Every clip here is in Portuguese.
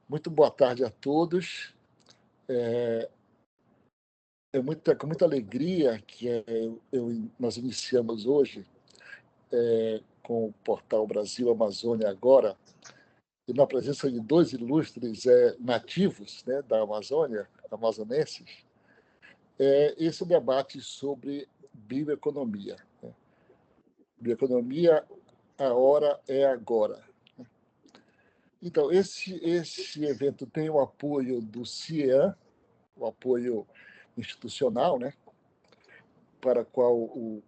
Muito boa tarde a todos. Com muita alegria que nós iniciamos hoje com o portal Brasil Amazônia Agora, e na presença de dois ilustres nativos, né, da Amazônia, amazonenses, esse debate sobre bioeconomia. Né? Bioeconomia, a hora é agora. Então, esse evento tem o apoio do CIEAN, o apoio institucional, né, para qual o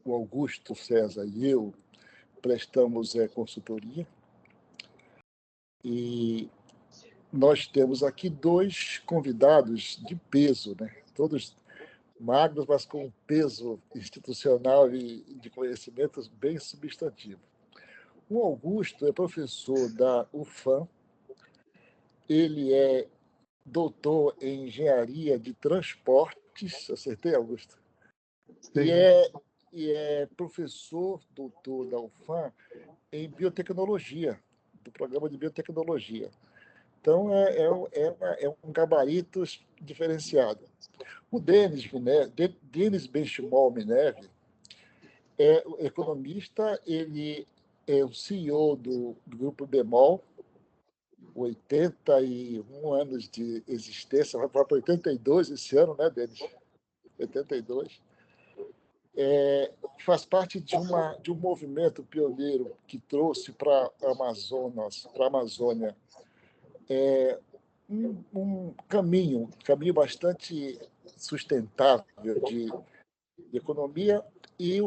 Augusto César e eu prestamos consultoria. E nós temos aqui dois convidados de peso, né? Todos magros, mas com um peso institucional e de conhecimentos bem substantivo. O Augusto é professor da UFAM, ele é doutor em engenharia de transportes, acertei, Augusto? Sim. E é professor doutor da UFAM em biotecnologia, do programa de biotecnologia. Então, é um gabarito diferenciado. O Denis Benchimol Mineve é economista, ele é o CEO do Grupo Bemol, 81 anos de existência, vai para 82 esse ano, né, Denis? 82. Faz parte de um movimento pioneiro que trouxe para a Amazônia, um caminho bastante sustentável de economia e,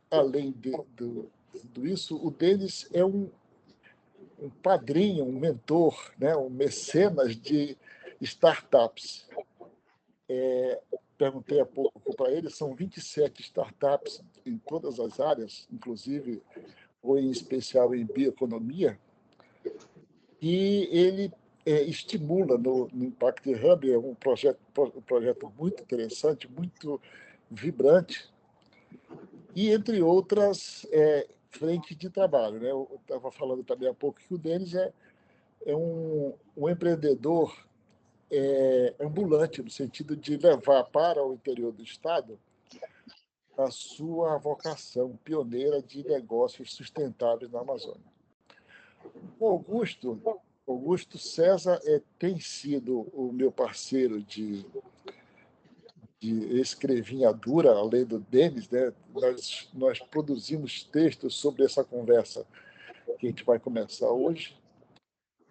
além de tudo isso, o Denis é um padrinho, um mentor, né, um mecenas de startups. Perguntei há pouco para ele, são 27 startups em todas as áreas, inclusive, ou em especial em bioeconomia, e ele estimula no Impact Hub, é um projeto muito interessante, muito vibrante, e, entre outras, frentes de trabalho. Né? Eu estava falando também há pouco que o Denis é um empreendedor ambulante, no sentido de levar para o interior do Estado a sua vocação pioneira de negócios sustentáveis na Amazônia. O Augusto César tem sido o meu parceiro de escrevinhadura, além do Denis, né? Nós produzimos textos sobre essa conversa que a gente vai começar hoje.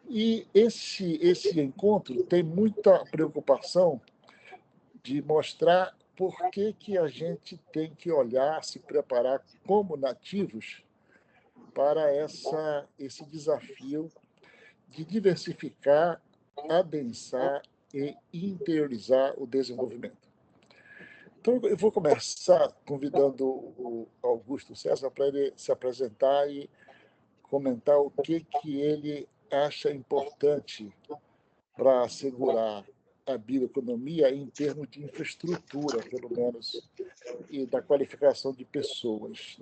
E esse encontro tem muita preocupação de mostrar por que a gente tem que olhar, se preparar como nativos para esse desafio de diversificar, adensar e interiorizar o desenvolvimento. Então, eu vou começar convidando o Augusto César para ele se apresentar e comentar o que ele acha importante para assegurar a bioeconomia em termos de infraestrutura, pelo menos, e da qualificação de pessoas.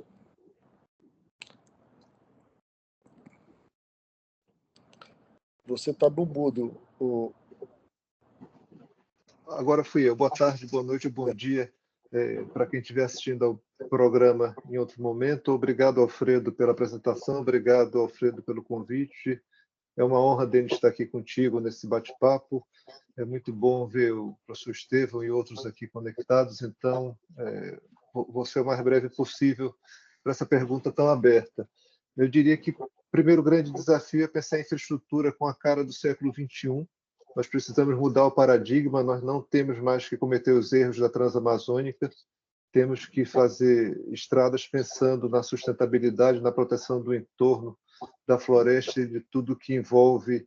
Você está no mudo. Agora fui eu. Boa tarde, boa noite, bom dia para quem estiver assistindo ao programa em outro momento. Obrigado, Alfredo, pela apresentação. Obrigado, Alfredo, pelo convite. É uma honra, Denis, estar aqui contigo nesse bate-papo. É muito bom ver o professor Estevão e outros aqui conectados. Então, vou ser o mais breve possível para essa pergunta tão aberta. Eu diria que o primeiro grande desafio é pensar em infraestrutura com a cara do século XXI. Nós precisamos mudar o paradigma, nós não temos mais que cometer os erros da Transamazônica, temos que fazer estradas pensando na sustentabilidade, na proteção do entorno, da floresta e de tudo que envolve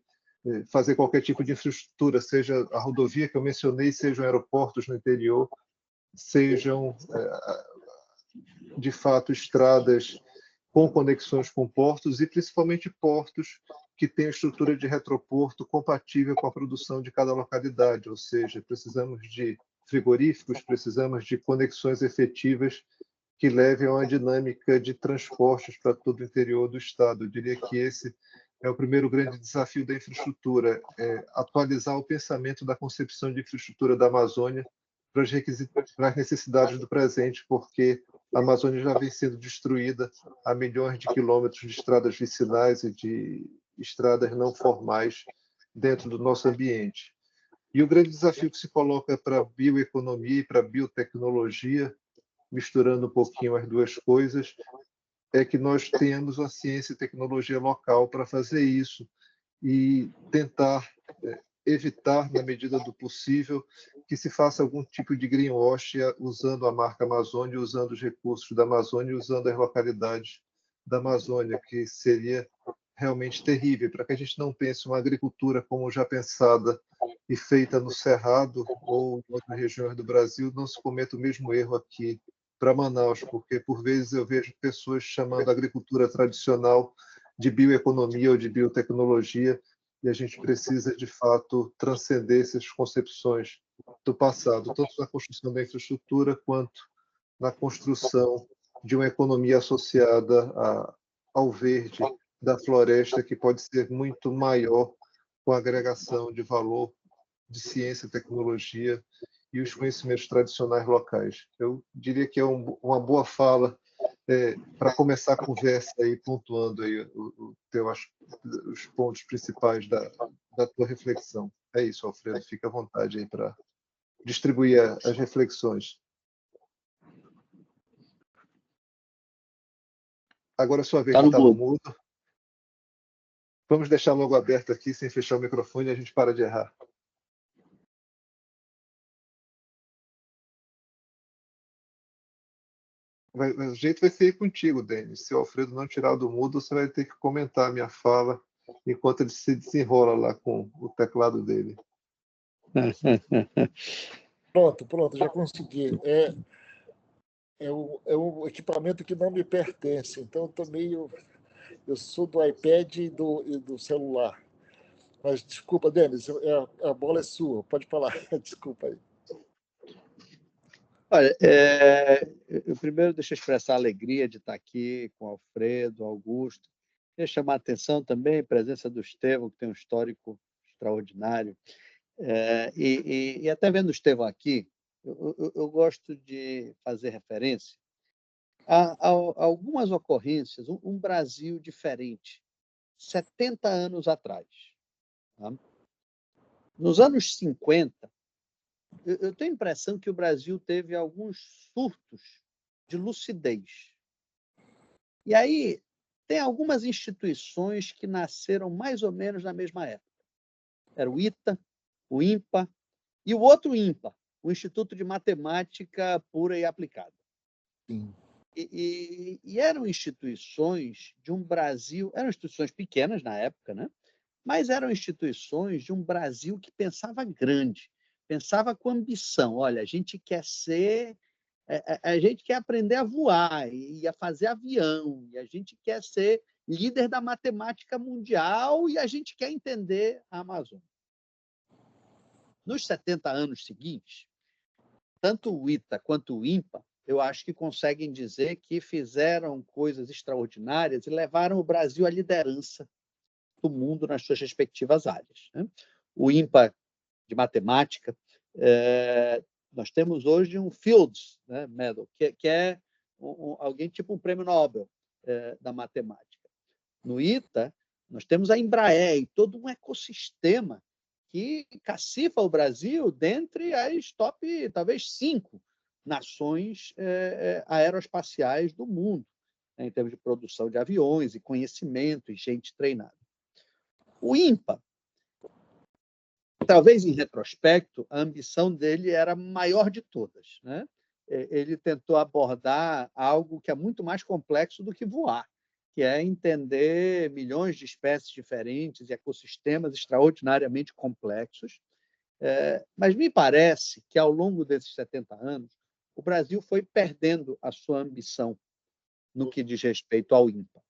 fazer qualquer tipo de infraestrutura, seja a rodovia que eu mencionei, sejam aeroportos no interior, sejam, de fato, estradas com conexões com portos e, principalmente, portos que tenham estrutura de retroporto compatível com a produção de cada localidade, ou seja, precisamos de frigoríficos, precisamos de conexões efetivas que levem a uma dinâmica de transportes para todo o interior do Estado. Eu diria que esse é o primeiro grande desafio da infraestrutura, atualizar o pensamento da concepção de infraestrutura da Amazônia para as necessidades do presente, porque a Amazônia já vem sendo destruída há milhões de quilômetros de estradas vicinais e de estradas não formais dentro do nosso ambiente. E o grande desafio que se coloca para a bioeconomia e para a biotecnologia, misturando um pouquinho as duas coisas, é que nós tenhamos a ciência e tecnologia local para fazer isso e tentar evitar, na medida do possível, que se faça algum tipo de greenwash usando a marca Amazônia, usando os recursos da Amazônia, usando as localidades da Amazônia, que seria realmente terrível, para que a gente não pense uma agricultura como já pensada e feita no Cerrado ou em outras regiões do Brasil, não se cometa o mesmo erro aqui para Manaus, porque por vezes eu vejo pessoas chamando a agricultura tradicional de bioeconomia ou de biotecnologia, e a gente precisa, de fato, transcender essas concepções do passado, tanto na construção da infraestrutura quanto na construção de uma economia associada ao verde da floresta, que pode ser muito maior com a agregação de valor de ciência, tecnologia e os conhecimentos tradicionais locais. Eu diria que é uma boa fala para começar a conversa aí, pontuando aí os pontos principais da tua reflexão. É isso, Alfredo, fica à vontade aí para distribuir as reflexões. Agora a sua vez de estar no mudo. Vamos deixar logo aberto aqui, sem fechar o microfone, e a gente para de errar. O jeito vai ser contigo, Denis. Se o Alfredo não tirar do mudo, você vai ter que comentar a minha fala enquanto ele se desenrola lá com o teclado dele. Pronto, já consegui. É um equipamento que não me pertence, então eu sou do iPad e do celular. Mas desculpa, Denis, a bola é sua, pode falar. Desculpa aí. Olha, eu primeiro deixa eu expressar a alegria de estar aqui com o Alfredo, Augusto. Queria chamar a atenção também a presença do Estevão, que tem um histórico extraordinário. E até vendo o Estevão aqui, eu gosto de fazer referência a algumas ocorrências, um Brasil diferente, 70 anos atrás. Tá? Nos anos 50, eu tenho a impressão que o Brasil teve alguns surtos de lucidez. E aí tem algumas instituições que nasceram mais ou menos na mesma época. Era o ITA, o INPA e o outro INPA, o Instituto de Matemática Pura e Aplicada. Sim. E eram instituições de um Brasil, eram instituições pequenas na época, né? Mas eram instituições de um Brasil que pensava grande, pensava com ambição. Olha, a gente quer a gente quer aprender a voar e a fazer avião, e a gente quer ser líder da matemática mundial e a gente quer entender a Amazônia. Nos 70 anos seguintes, tanto o ITA quanto o INPA, eu acho que conseguem dizer que fizeram coisas extraordinárias e levaram o Brasil à liderança do mundo nas suas respectivas áreas. Né? O INPA de matemática, nós temos hoje um Fields, né, Medal, que é alguém tipo um prêmio Nobel da matemática. No ITA, nós temos a Embraer e todo um ecossistema que cacifa o Brasil dentre as top, talvez, 5 nações aeroespaciais do mundo, né, em termos de produção de aviões e conhecimento e gente treinada. O INPA, talvez em retrospecto, a ambição dele era a maior de todas. Né? Ele tentou abordar algo que é muito mais complexo do que voar, que é entender milhões de espécies diferentes e ecossistemas extraordinariamente complexos. Mas me parece que, ao longo desses 70 anos, o Brasil foi perdendo a sua ambição no que diz respeito ao INPA,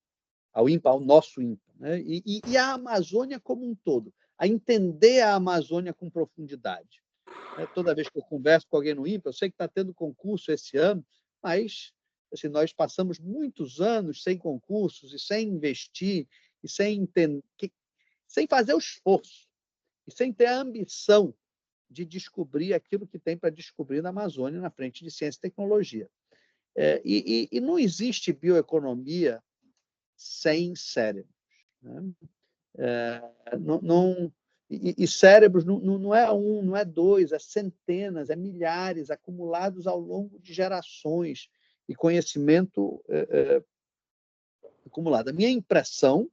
ao nosso INPA, né? E a Amazônia como um todo, a entender a Amazônia com profundidade. Toda vez que eu converso com alguém no INPA, eu sei que está tendo concurso esse ano, mas assim, nós passamos muitos anos sem concursos e sem investir e sem fazer o esforço, e sem ter a ambição de descobrir aquilo que tem para descobrir na Amazônia, na frente de ciência e tecnologia. E não existe bioeconomia sem cérebros, né? E cérebros não é um, não é dois, é centenas, é milhares, acumulados ao longo de gerações, e conhecimento acumulado. A minha impressão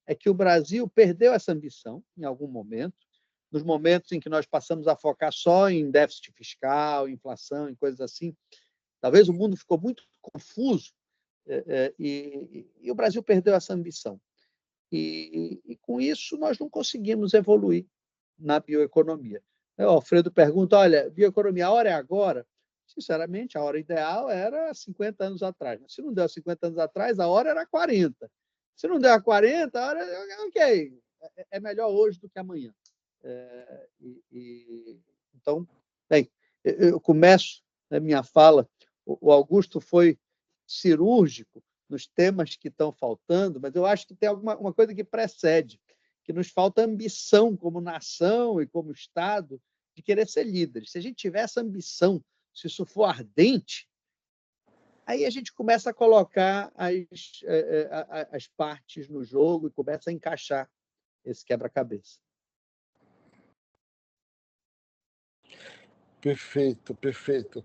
é que o Brasil perdeu essa ambição em algum momento, nos momentos em que nós passamos a focar só em déficit fiscal, inflação, em coisas assim. Talvez o mundo ficou muito confuso e o Brasil perdeu essa ambição. E com isso, nós não conseguimos evoluir na bioeconomia. O Alfredo pergunta, olha, bioeconomia, a hora é agora? Sinceramente, a hora ideal era 50 anos atrás. Se não deu 50 anos atrás, a hora era 40. Se não deu a 40, a hora ok. É melhor hoje do que amanhã. Então, bem, eu começo a minha fala, o Augusto foi cirúrgico nos temas que estão faltando, mas eu acho que tem uma coisa que precede, que nos falta ambição como nação e como Estado de querer ser líderes. Se a gente tiver essa ambição, se isso for ardente, aí a gente começa a colocar as partes no jogo e começa a encaixar esse quebra-cabeça. Perfeito, perfeito.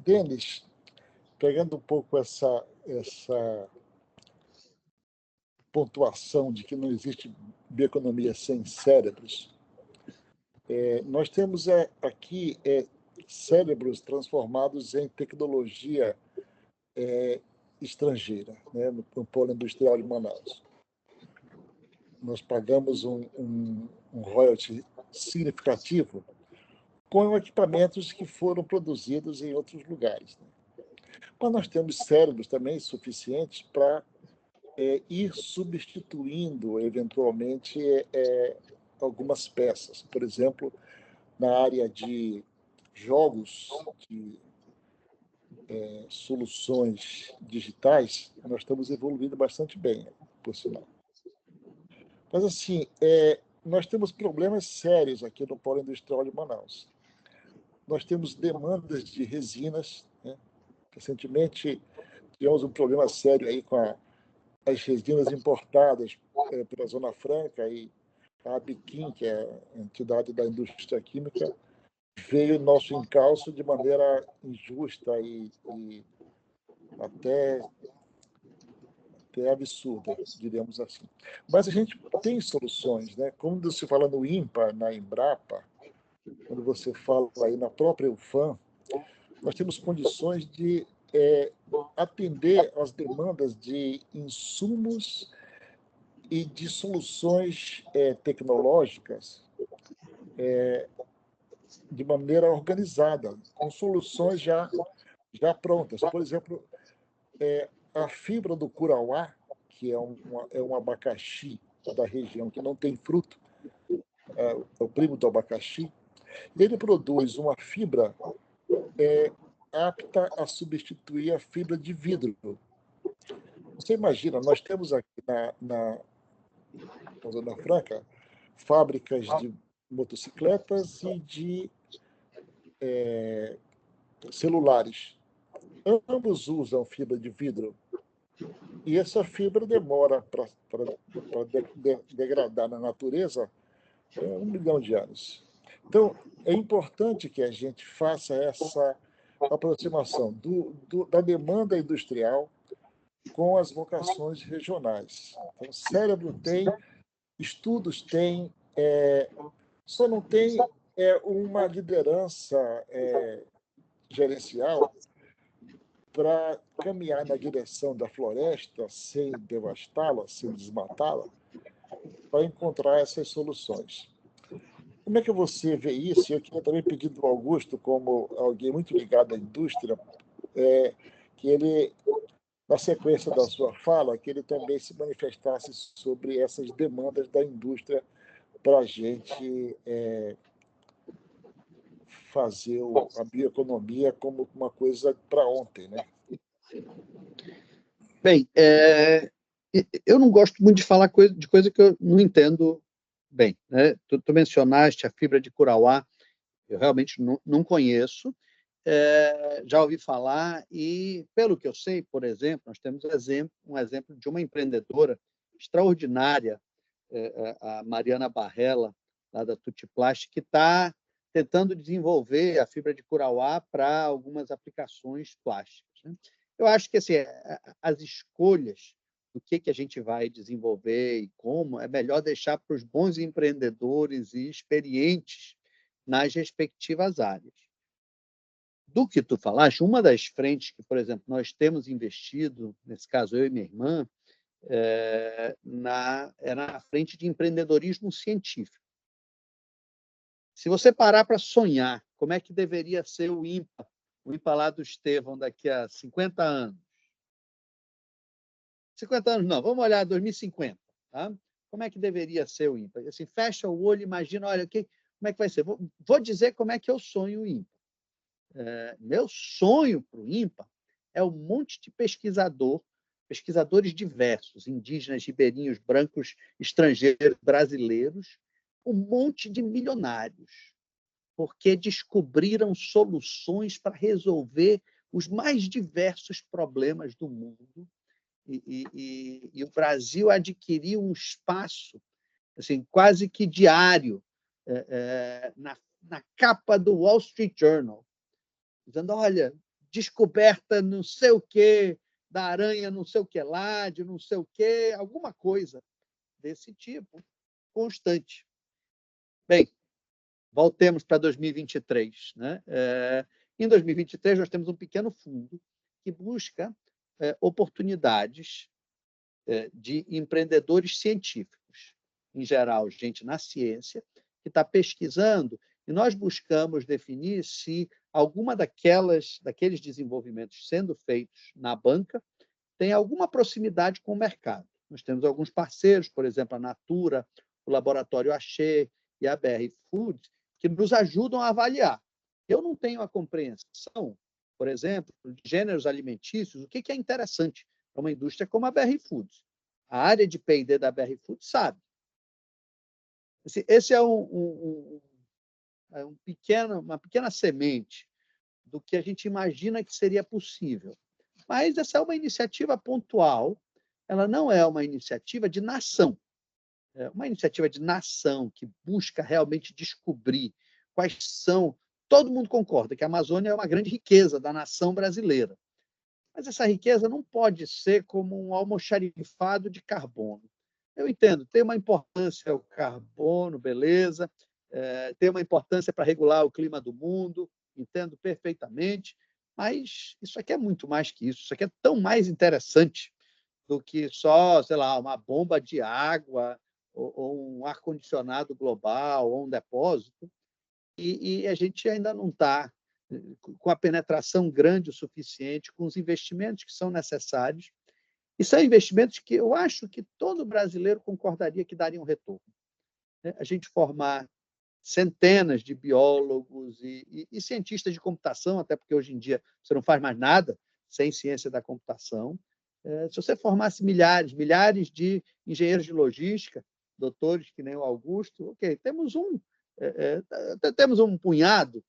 Denis, pegando um pouco essa pontuação de que não existe bioeconomia sem cérebros, nós temos aqui cérebros transformados em tecnologia estrangeira, né, no polo industrial de Manaus. Nós pagamos um royalty significativo com equipamentos que foram produzidos em outros lugares, né? Mas nós temos cérebros também suficientes para ir substituindo, eventualmente, algumas peças. Por exemplo, na área de jogos, de soluções digitais, nós estamos evoluindo bastante bem, por sinal. Mas, assim, nós temos problemas sérios aqui no Polo Industrial de Manaus. Nós temos demandas de resinas, né? Recentemente, tivemos um problema sério aí com as resinas importadas pela Zona Franca, e a Abiquim, que é a entidade da indústria química, veio nosso encalço de maneira injusta e até absurda, diríamos assim. Mas a gente tem soluções, né? Quando se fala no INPA, na Embrapa, quando você fala aí na própria UFAM, nós temos condições de atender às demandas de insumos e de soluções tecnológicas de maneira organizada, com soluções já prontas. Por exemplo, a fibra do curauá, que é um abacaxi da região que não tem fruto, é o primo do abacaxi, ele produz uma fibra apta a substituir a fibra de vidro. Você imagina, nós temos aqui na Zona Franca fábricas de motocicletas e de celulares. Ambos usam fibra de vidro. E essa fibra demora para degradar na natureza 1 milhão de anos. Então, é importante que a gente faça essa aproximação da demanda industrial com as vocações regionais. Então, o cérebro tem, estudos tem, só não tem uma liderança gerencial para caminhar na direção da floresta sem devastá-la, sem desmatá-la, para encontrar essas soluções. Como é que você vê isso? Eu queria também pedir do Augusto, como alguém muito ligado à indústria, que ele, na sequência da sua fala, que ele também se manifestasse sobre essas demandas da indústria para a gente fazer a bioeconomia como uma coisa para ontem, né? Bem, eu não gosto muito de falar de coisa que eu não entendo bem, né? Tu mencionaste a fibra de curauá, eu realmente não conheço, já ouvi falar e, pelo que eu sei, por exemplo, nós temos um exemplo de uma empreendedora extraordinária, a Mariana Barrella, lá da Tutiplast, que está tentando desenvolver a fibra de curauá para algumas aplicações plásticas, né? Eu acho que assim, as escolhas do que a gente vai desenvolver e como, é melhor deixar para os bons empreendedores e experientes nas respectivas áreas. Do que tu falaste, uma das frentes que, por exemplo, nós temos investido, nesse caso eu e minha irmã, é na frente de empreendedorismo científico. Se você parar para sonhar como é que deveria ser o INPA lá do Estevão daqui a 50 anos. 50 anos não, vamos olhar 2050. Tá? Como é que deveria ser o INPA? Assim, fecha o olho, imagina, olha, como é que vai ser? Vou dizer como é que eu sonho o INPA. Meu sonho para o INPA é um monte de pesquisadores diversos, indígenas, ribeirinhos, brancos, estrangeiros, brasileiros, um monte de milionários, porque descobriram soluções para resolver os mais diversos problemas do mundo. E o Brasil adquiriu um espaço assim, quase que diário na capa do Wall Street Journal, dizendo, olha, descoberta não sei o quê, da aranha não sei o que lá, de não sei o quê, alguma coisa desse tipo, constante. Bem, voltemos para 2023. Né? Em 2023, nós temos um pequeno fundo que busca oportunidades de empreendedores científicos, em geral, gente na ciência, que está pesquisando, e nós buscamos definir se alguma daqueles desenvolvimentos sendo feitos na banca tem alguma proximidade com o mercado. Nós temos alguns parceiros, por exemplo, a Natura, o Laboratório Axê e a BR Foods, que nos ajudam a avaliar. Eu não tenho a compreensão, por exemplo, de gêneros alimentícios, o que é interessante para uma indústria como a BR Foods. A área de P&D da BR Foods sabe. Esse é uma pequena semente do que a gente imagina que seria possível. Mas essa é uma iniciativa pontual, ela não é uma iniciativa de nação. É uma iniciativa de nação que busca realmente descobrir quais são. Todo mundo concorda que a Amazônia é uma grande riqueza da nação brasileira. Mas essa riqueza não pode ser como um almoxarifado de carbono. Eu entendo, tem uma importância o carbono, beleza, tem uma importância para regular o clima do mundo, entendo perfeitamente, mas isso aqui é muito mais que isso. Isso aqui é tão mais interessante do que só, sei lá, uma bomba de água ou um ar-condicionado global ou um depósito. E a gente ainda não está com a penetração grande o suficiente, com os investimentos que são necessários. E são investimentos que eu acho que todo brasileiro concordaria que dariam retorno. A gente formar centenas de biólogos e cientistas de computação, até porque hoje em dia você não faz mais nada sem ciência da computação. Se você formasse milhares de engenheiros de logística, doutores que nem o Augusto, ok, temos um punhado,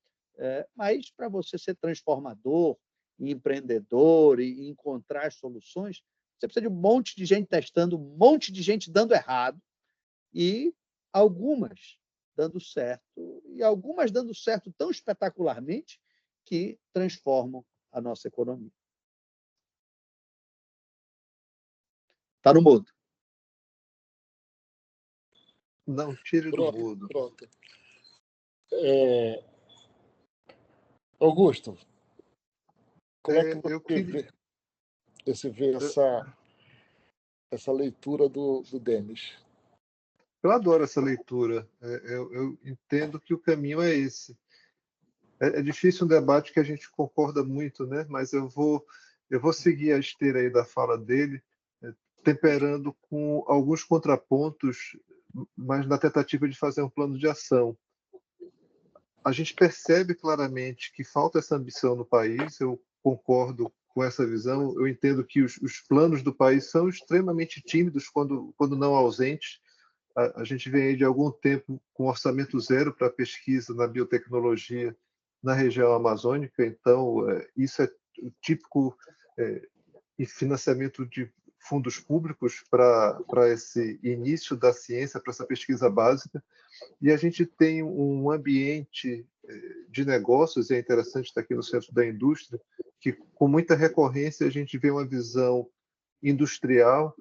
mas para você ser transformador, empreendedor e encontrar soluções, você precisa de um monte de gente testando, um monte de gente dando errado e algumas dando certo, e algumas dando certo tão espetacularmente que transformam a nossa economia. Está no mudo. Não tire do mudo. Pronto. Augusto, como é que você vê essa leitura do Denis? Eu adoro essa leitura. Eu entendo que o caminho é esse. É difícil um debate que a gente concorda muito, né? Mas eu vou seguir a esteira aí da fala dele, temperando com alguns contrapontos, mas na tentativa de fazer um plano de ação. A gente percebe claramente que falta essa ambição no país. Eu concordo com essa visão. Eu entendo que os planos do país são extremamente tímidos, quando não ausentes. A gente vem aí de algum tempo com orçamento zero para pesquisa na biotecnologia na região amazônica, então isso é o típico financiamento de fundos públicos para esse início da ciência, para essa pesquisa básica, e a gente tem um ambiente de negócios, e é interessante estar aqui no centro da indústria, que com muita recorrência a gente vê uma visão industrial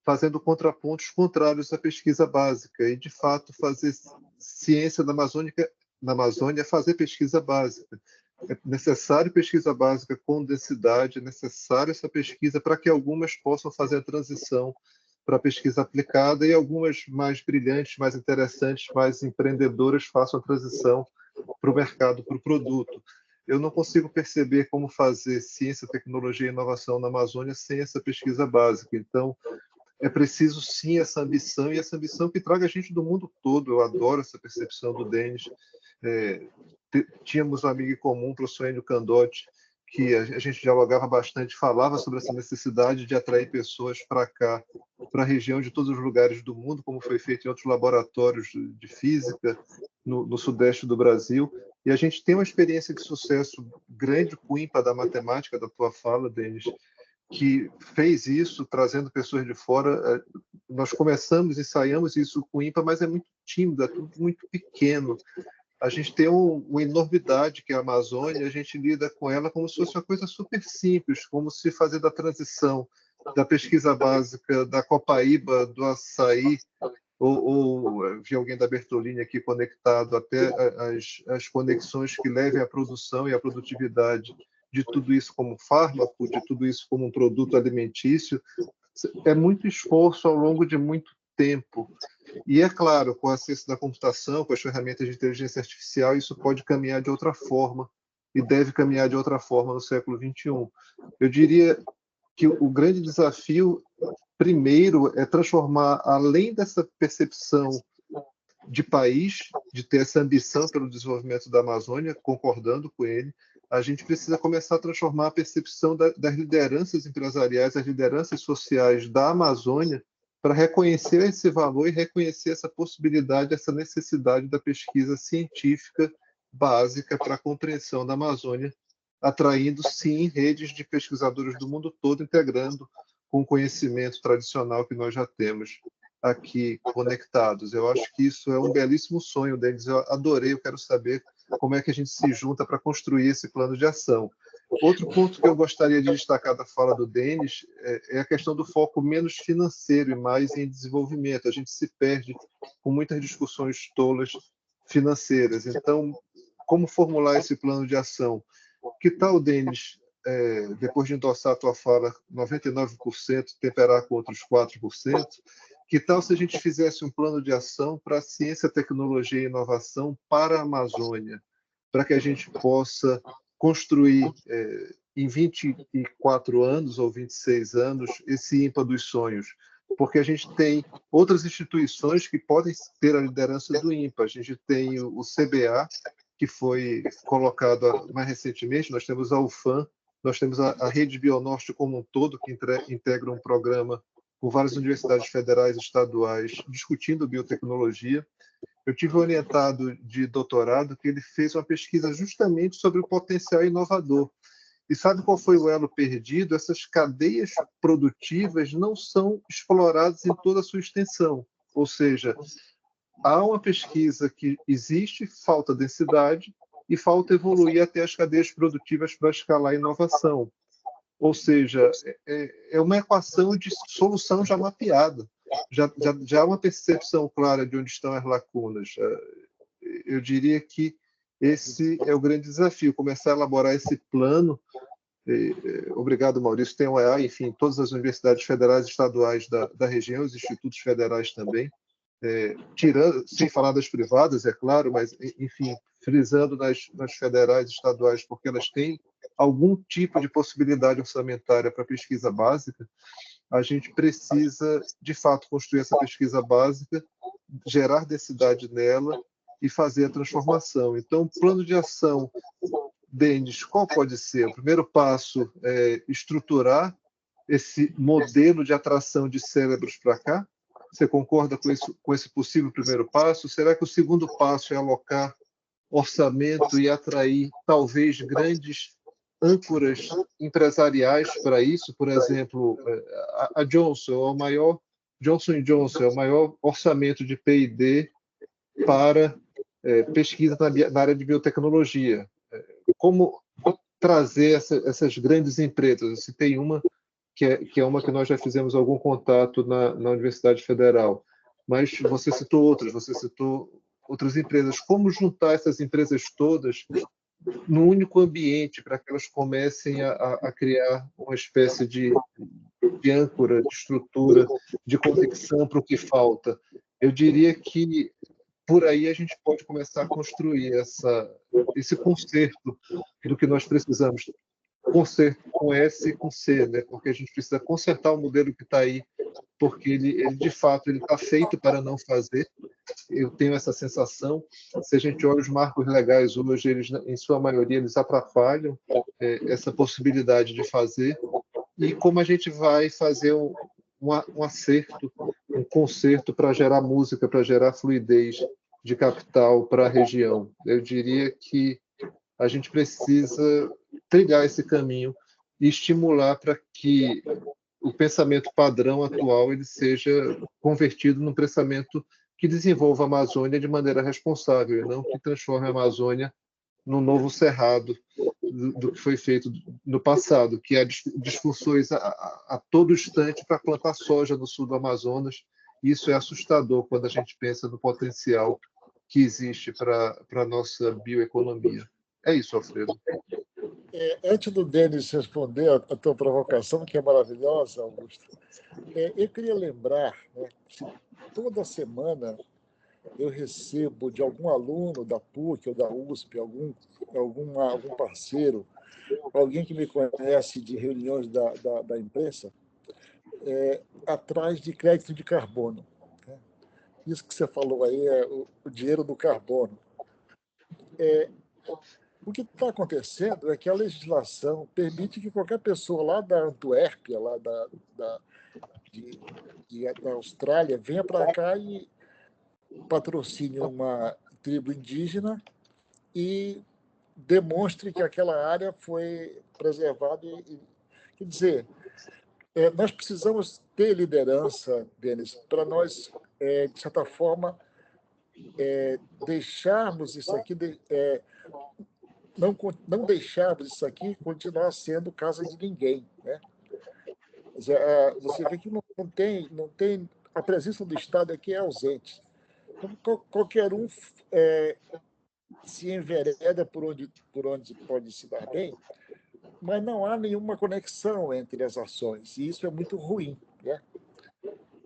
fazendo contrapontos contrários à pesquisa básica, e de fato fazer ciência na Amazônia é fazer pesquisa básica. É necessário pesquisa básica com densidade, é necessário essa pesquisa para que algumas possam fazer a transição para a pesquisa aplicada e algumas mais brilhantes, mais interessantes, mais empreendedoras façam a transição para o mercado, para o produto. Eu não consigo perceber como fazer ciência, tecnologia e inovação na Amazônia sem essa pesquisa básica. Então, é preciso sim essa ambição, e essa ambição que traga gente do mundo todo. Eu adoro essa percepção do Denis. Tínhamos um amigo em comum, o professor Enio Candotti, que a gente dialogava bastante, falava sobre essa necessidade de atrair pessoas para cá, para a região de todos os lugares do mundo, como foi feito em outros laboratórios de física no sudeste do Brasil. E a gente tem uma experiência de sucesso grande com o INPA da matemática, da tua fala, Denis, que fez isso, trazendo pessoas de fora. Nós começamos, ensaiamos isso com o INPA, mas é muito tímido, é tudo muito pequeno. A gente tem uma enormidade que é a Amazônia, a gente lida com ela como se fosse uma coisa super simples, como se fazer da transição da pesquisa básica da copaíba, do açaí, ou vi alguém da Bertolini aqui conectado, até as conexões que levem à produção e à produtividade de tudo isso como fármaco, de tudo isso como um produto alimentício. É muito esforço ao longo de muito tempo. E, é claro, com o acesso da computação, com as ferramentas de inteligência artificial, isso pode caminhar de outra forma, e deve caminhar de outra forma no século XXI. Eu diria que o grande desafio, primeiro, é transformar, além dessa percepção de país, de ter essa ambição pelo desenvolvimento da Amazônia, concordando com ele, a gente precisa começar a transformar a percepção das lideranças empresariais, as lideranças sociais da Amazônia, para reconhecer esse valor e reconhecer essa possibilidade, essa necessidade da pesquisa científica básica para a compreensão da Amazônia, atraindo, sim, redes de pesquisadores do mundo todo, integrando com o conhecimento tradicional que nós já temos aqui conectados. Eu acho que isso é um belíssimo sonho deles. Eu adorei, eu quero saber como é que a gente se junta para construir esse plano de ação. Outro ponto que eu gostaria de destacar da fala do Denis é a questão do foco menos financeiro e mais em desenvolvimento. A gente se perde com muitas discussões tolas financeiras. Então, como formular esse plano de ação? Que tal, Denis, depois de endossar a tua fala, 99%, temperar com outros 4%, que tal se a gente fizesse um plano de ação para a ciência, tecnologia e inovação para a Amazônia, para que a gente possa construir em 24 anos ou 26 anos esse INPA dos sonhos? Porque a gente tem outras instituições que podem ter a liderança do INPA. A gente tem o CBA, que foi colocado mais recentemente, nós temos a UFAM, nós temos a Rede Bionorte como um todo, que integra um programa com várias universidades federais e estaduais discutindo biotecnologia. Eu tive um orientado de doutorado que ele fez uma pesquisa justamente sobre o potencial inovador. E sabe qual foi o elo perdido? Essas cadeias produtivas não são exploradas em toda a sua extensão. Ou seja, há uma pesquisa que existe, falta densidade e falta evoluir até as cadeias produtivas para escalar a inovação. Ou seja, é uma equação de solução já mapeada. Já há uma percepção clara de onde estão as lacunas. Eu diria que esse é o grande desafio, começar a elaborar esse plano. Obrigado, Maurício. Tem o EA, enfim, todas as universidades federais e estaduais da região, os institutos federais também, tirando, sem falar das privadas, é claro, mas, enfim, frisando nas federais e estaduais, porque elas têm algum tipo de possibilidade orçamentária para pesquisa básica. A gente precisa, de fato, construir essa pesquisa básica, gerar densidade nela e fazer a transformação. Então, o plano de ação Denis, qual pode ser? O primeiro passo é estruturar esse modelo de atração de cérebros para cá? Você concorda com esse possível primeiro passo? Será que o segundo passo é alocar orçamento e atrair talvez grandes âncoras empresariais para isso? Por exemplo, a Johnson Johnson é o maior orçamento de P&D para pesquisa na área de biotecnologia. Como trazer essas grandes empresas? Se tem uma que é uma que nós já fizemos algum contato na Universidade Federal, mas você citou outras empresas. Como juntar essas empresas todas num único ambiente para que elas comecem a criar uma espécie de âncora, de estrutura, de conexão para o que falta? Eu diria que por aí a gente pode começar a construir esse concerto do que nós precisamos. Concerto com S e com C, né? Porque a gente precisa consertar o modelo que está aí, porque ele de fato ele está feito para não fazer. Eu tenho essa sensação. Se a gente olha os marcos legais hoje, eles, em sua maioria, eles atrapalham essa possibilidade de fazer. E como a gente vai fazer um acerto, um concerto para gerar música, para gerar fluidez de capital para a região? Eu diria que a gente precisa trilhar esse caminho e estimular para que o pensamento padrão atual ele seja convertido num pensamento que desenvolva a Amazônia de maneira responsável, e não que transforme a Amazônia num novo cerrado do que foi feito no passado, que há discussões a todo instante para plantar soja no sul do Amazonas. Isso é assustador quando a gente pensa no potencial que existe para a nossa bioeconomia. É isso, Alfredo. Antes do Denis responder a tua provocação, que é maravilhosa, Augusto, eu queria lembrar, né, que toda semana eu recebo de algum aluno da PUC ou da USP, algum parceiro, alguém que me conhece de reuniões da imprensa, atrás de crédito de carbono. Né? Isso que você falou aí é o dinheiro do carbono. O que está acontecendo é que a legislação permite que qualquer pessoa lá da Antuérpia, lá da Austrália, venha para cá e patrocine uma tribo indígena e demonstre que aquela área foi preservada. Quer dizer, nós precisamos ter liderança, Denis, para nós, de certa forma, deixarmos isso aqui, não deixarmos isso aqui continuar sendo casa de ninguém. Né? Você vê que não tem a presença do Estado aqui é ausente. Então, qualquer um se envereda por onde pode se dar bem, mas não há nenhuma conexão entre as ações, e isso é muito ruim. Né?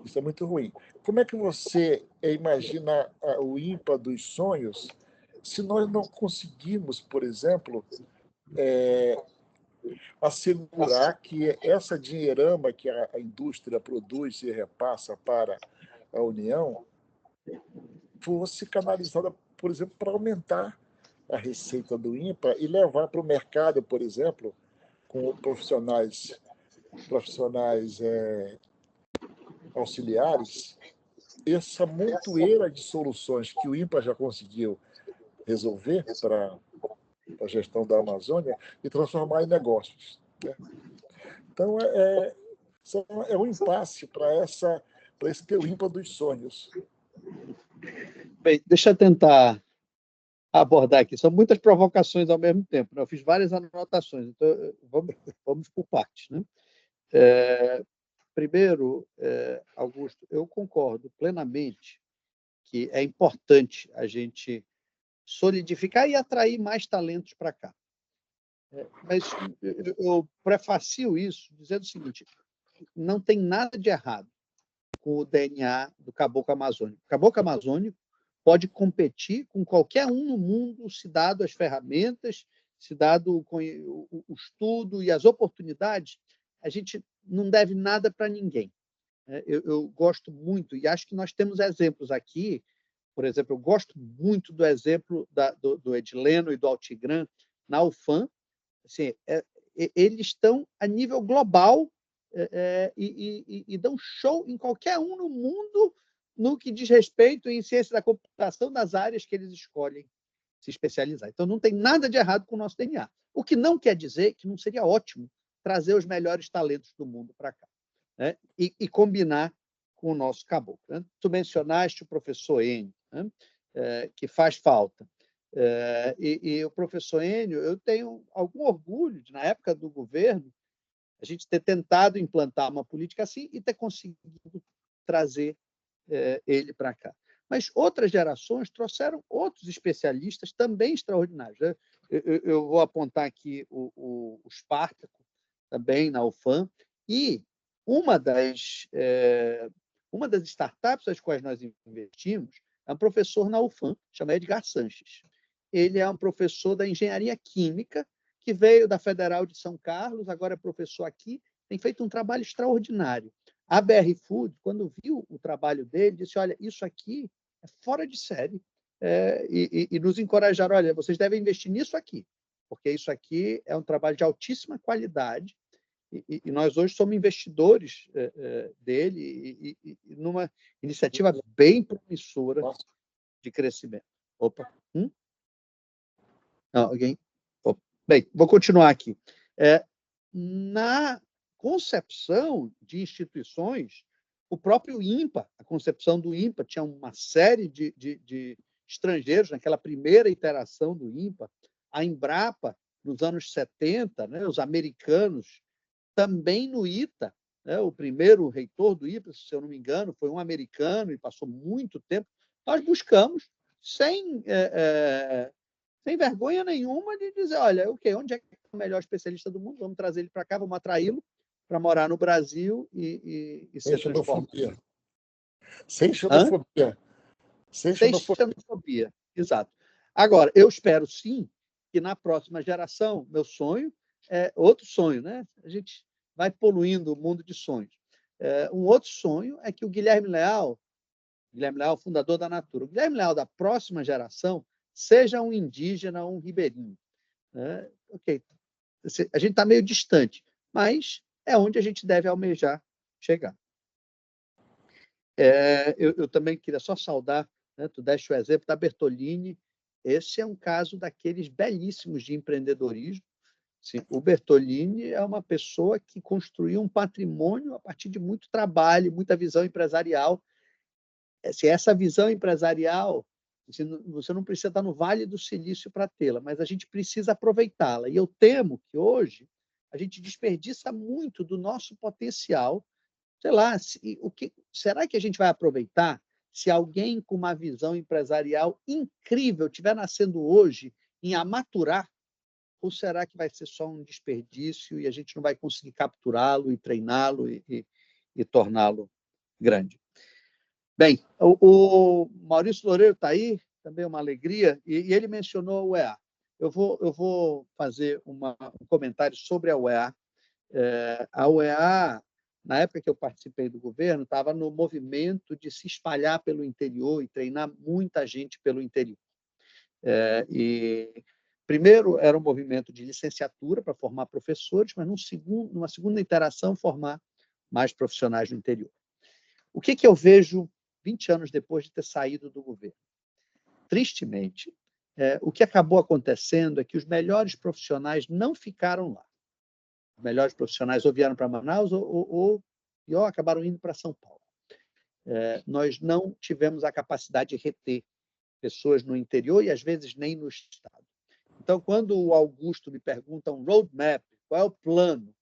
Isso é muito ruim. Como é que você imagina o ímpar dos sonhos se nós não conseguimos, por exemplo, assegurar que essa dinheirama que a indústria produz e repassa para a União fosse canalizada, por exemplo, para aumentar a receita do INPA e levar para o mercado, por exemplo, com profissionais auxiliares, essa montoeira de soluções que o INPA já conseguiu resolver para a gestão da Amazônia e transformar em negócios. Né? Então, é um impasse para esse teu INPA dos sonhos. Bem, deixa eu tentar abordar aqui. São muitas provocações ao mesmo tempo. Né? Eu fiz várias anotações, então vamos por partes. Né? Primeiro, Augusto, eu concordo plenamente que é importante a gente solidificar e atrair mais talentos para cá. Mas eu prefacio isso dizendo o seguinte: não tem nada de errado com o DNA do caboclo amazônico. O caboclo amazônico pode competir com qualquer um no mundo, se dado as ferramentas, se dado o estudo e as oportunidades. A gente não deve nada para ninguém. Eu gosto muito, e acho que nós temos exemplos aqui. Por exemplo, eu gosto muito do exemplo do Edileno e do Altigran, na UFAM, assim, eles estão a nível global e dão show em qualquer um no mundo no que diz respeito em ciência da computação das áreas que eles escolhem se especializar. Então, não tem nada de errado com o nosso DNA. O que não quer dizer que não seria ótimo trazer os melhores talentos do mundo para cá, né? E combinar com o nosso caboclo, né? Tu mencionaste o professor Enio, né? Que faz falta. E o professor Enio, eu tenho algum orgulho de, na época do governo, a gente ter tentado implantar uma política assim e ter conseguido trazer ele para cá. Mas outras gerações trouxeram outros especialistas também extraordinários, né? Eu vou apontar aqui o Spartaco, também na UFAM, e uma das startups às quais nós investimos é um professor na UFAM, chama Edgar Sanches. Ele é um professor da engenharia química, que veio da Federal de São Carlos, agora é professor aqui, tem feito um trabalho extraordinário. A BR Food, quando viu o trabalho dele, disse, olha, isso aqui é fora de série, e nos encorajaram, olha, vocês devem investir nisso aqui, porque isso aqui é um trabalho de altíssima qualidade, e nós hoje somos investidores dele, e numa iniciativa bem promissora de crescimento. Opa! Não, alguém? Opa. Bem, vou continuar aqui. Na concepção de instituições, o próprio INPA, a concepção do INPA, tinha uma série de estrangeiros naquela primeira iteração do INPA, a Embrapa, nos anos 70, né, os americanos, também no ITA, né, o primeiro reitor do ITA, se eu não me engano, foi um americano e passou muito tempo. Nós buscamos, sem vergonha nenhuma, de dizer, olha, onde é que é o melhor especialista do mundo? Vamos trazer ele para cá, vamos atraí-lo para morar no Brasil e ser transformado. Sem xenofobia. Sem xenofobia, exato. Agora, eu espero, sim, que na próxima geração, meu sonho é outro sonho, né? A gente vai poluindo o mundo de sonhos. Um outro sonho é que o Guilherme Leal, fundador da Natura, o Guilherme Leal da próxima geração seja um indígena, um ribeirinho. Ok, a gente está meio distante, mas é onde a gente deve almejar chegar. Eu também queria só saudar, né, tu deste o exemplo da Bertolini. Esse é um caso daqueles belíssimos de empreendedorismo. Sim, o Bertolini é uma pessoa que construiu um patrimônio a partir de muito trabalho, muita visão empresarial. Se essa visão empresarial, você não precisa estar no Vale do Silício para tê-la, mas a gente precisa aproveitá-la. E eu temo que hoje a gente desperdiça muito do nosso potencial. Sei lá, será que a gente vai aproveitar se alguém com uma visão empresarial incrível estiver nascendo hoje em amaturar? Ou será que vai ser só um desperdício e a gente não vai conseguir capturá-lo e treiná-lo e torná-lo grande? Bem, o Maurício Loureiro está aí, também é uma alegria, e ele mencionou a UEA. Eu vou fazer um comentário sobre a UEA. A UEA, na época que eu participei do governo, estava no movimento de se espalhar pelo interior e treinar muita gente pelo interior. Primeiro, era um movimento de licenciatura para formar professores, mas numa segunda interação, formar mais profissionais no interior. O que eu vejo 20 anos depois de ter saído do governo? Tristemente, o que acabou acontecendo é que os melhores profissionais não ficaram lá. Os melhores profissionais ou vieram para Manaus ou acabaram indo para São Paulo. Nós não tivemos a capacidade de reter pessoas no interior e, às vezes, nem no Estado. Então, quando o Augusto me pergunta um roadmap, qual é o plano,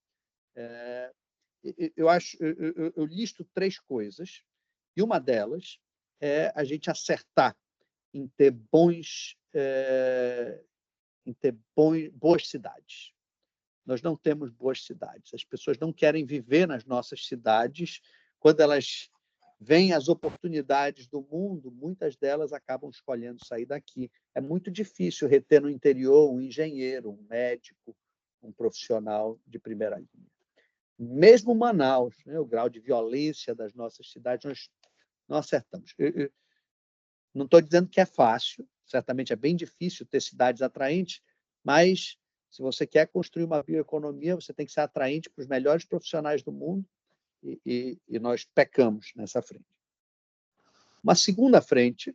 eu listo 3 coisas, e uma delas é a gente acertar em ter boas cidades. Nós não temos boas cidades. As pessoas não querem viver nas nossas cidades. Quando elas veem as oportunidades do mundo, muitas delas acabam escolhendo sair daqui. É muito difícil reter no interior um engenheiro, um médico, um profissional de primeira linha. Mesmo Manaus, né, o grau de violência das nossas cidades, nós não acertamos. Eu não estou dizendo que é fácil, certamente é bem difícil ter cidades atraentes, Mas, se você quer construir uma bioeconomia, você tem que ser atraente para os melhores profissionais do mundo, e nós pecamos nessa frente. Uma segunda frente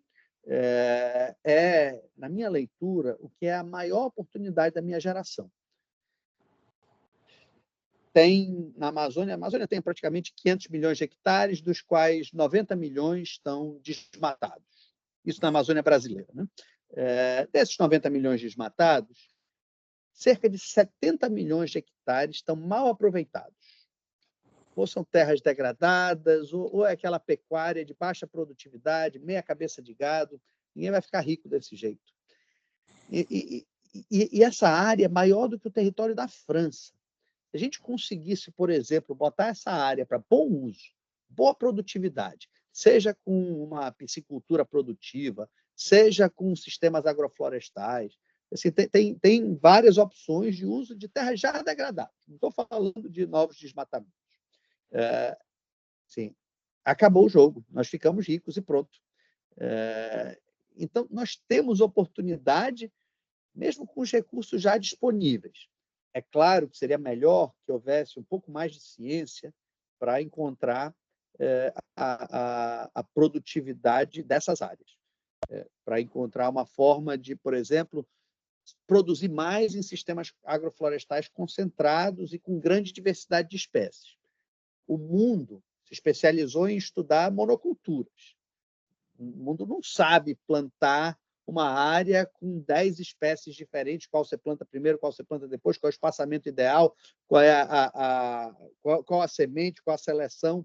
na minha leitura, o que é a maior oportunidade da minha geração. A Amazônia tem praticamente 500 milhões de hectares, dos quais 90 milhões estão desmatados. Isso na Amazônia brasileira. Né? Desses 90 milhões desmatados, cerca de 70 milhões de hectares estão mal aproveitados. Ou são terras degradadas, ou é aquela pecuária de baixa produtividade, meia cabeça de gado. Ninguém vai ficar rico desse jeito. E essa área é maior do que o território da França. Se a gente conseguisse, por exemplo, botar essa área para bom uso, boa produtividade, seja com uma piscicultura produtiva, seja com sistemas agroflorestais, assim, tem várias opções de uso de terras já degradadas. Não estou falando de novos desmatamentos. Sim, acabou o jogo, nós ficamos ricos e pronto. Então, nós temos oportunidade, mesmo com os recursos já disponíveis. É claro que seria melhor que houvesse um pouco mais de ciência para encontrar a produtividade dessas áreas, para encontrar uma forma de, por exemplo, produzir mais em sistemas agroflorestais concentrados e com grande diversidade de espécies. O mundo se especializou em estudar monoculturas. O mundo não sabe plantar uma área com 10 espécies diferentes, qual você planta primeiro, qual você planta depois, qual é o espaçamento ideal, qual é qual a semente, qual a seleção.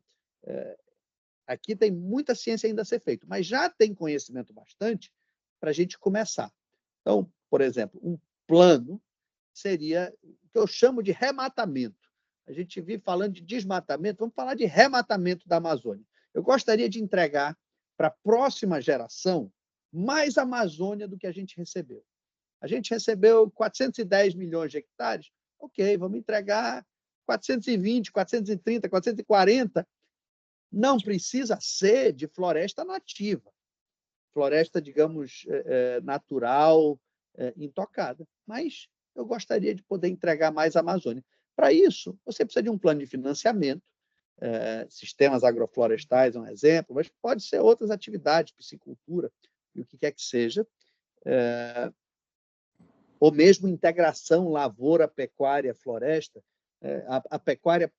Aqui tem muita ciência ainda a ser feita, mas já tem conhecimento bastante para a gente começar. Então, por exemplo, um plano seria o que eu chamo de rematamento. A gente vive falando de desmatamento, vamos falar de rematamento da Amazônia. Eu gostaria de entregar para a próxima geração mais Amazônia do que a gente recebeu. A gente recebeu 410 milhões de hectares, ok, vamos entregar 420, 430, 440. Não precisa ser de floresta nativa, floresta, digamos, natural, intocada, mas eu gostaria de poder entregar mais Amazônia. Para isso, você precisa de um plano de financiamento, sistemas agroflorestais é um exemplo, mas pode ser outras atividades, piscicultura, e o que quer que seja, ou mesmo integração lavoura, pecuária, floresta. A pecuária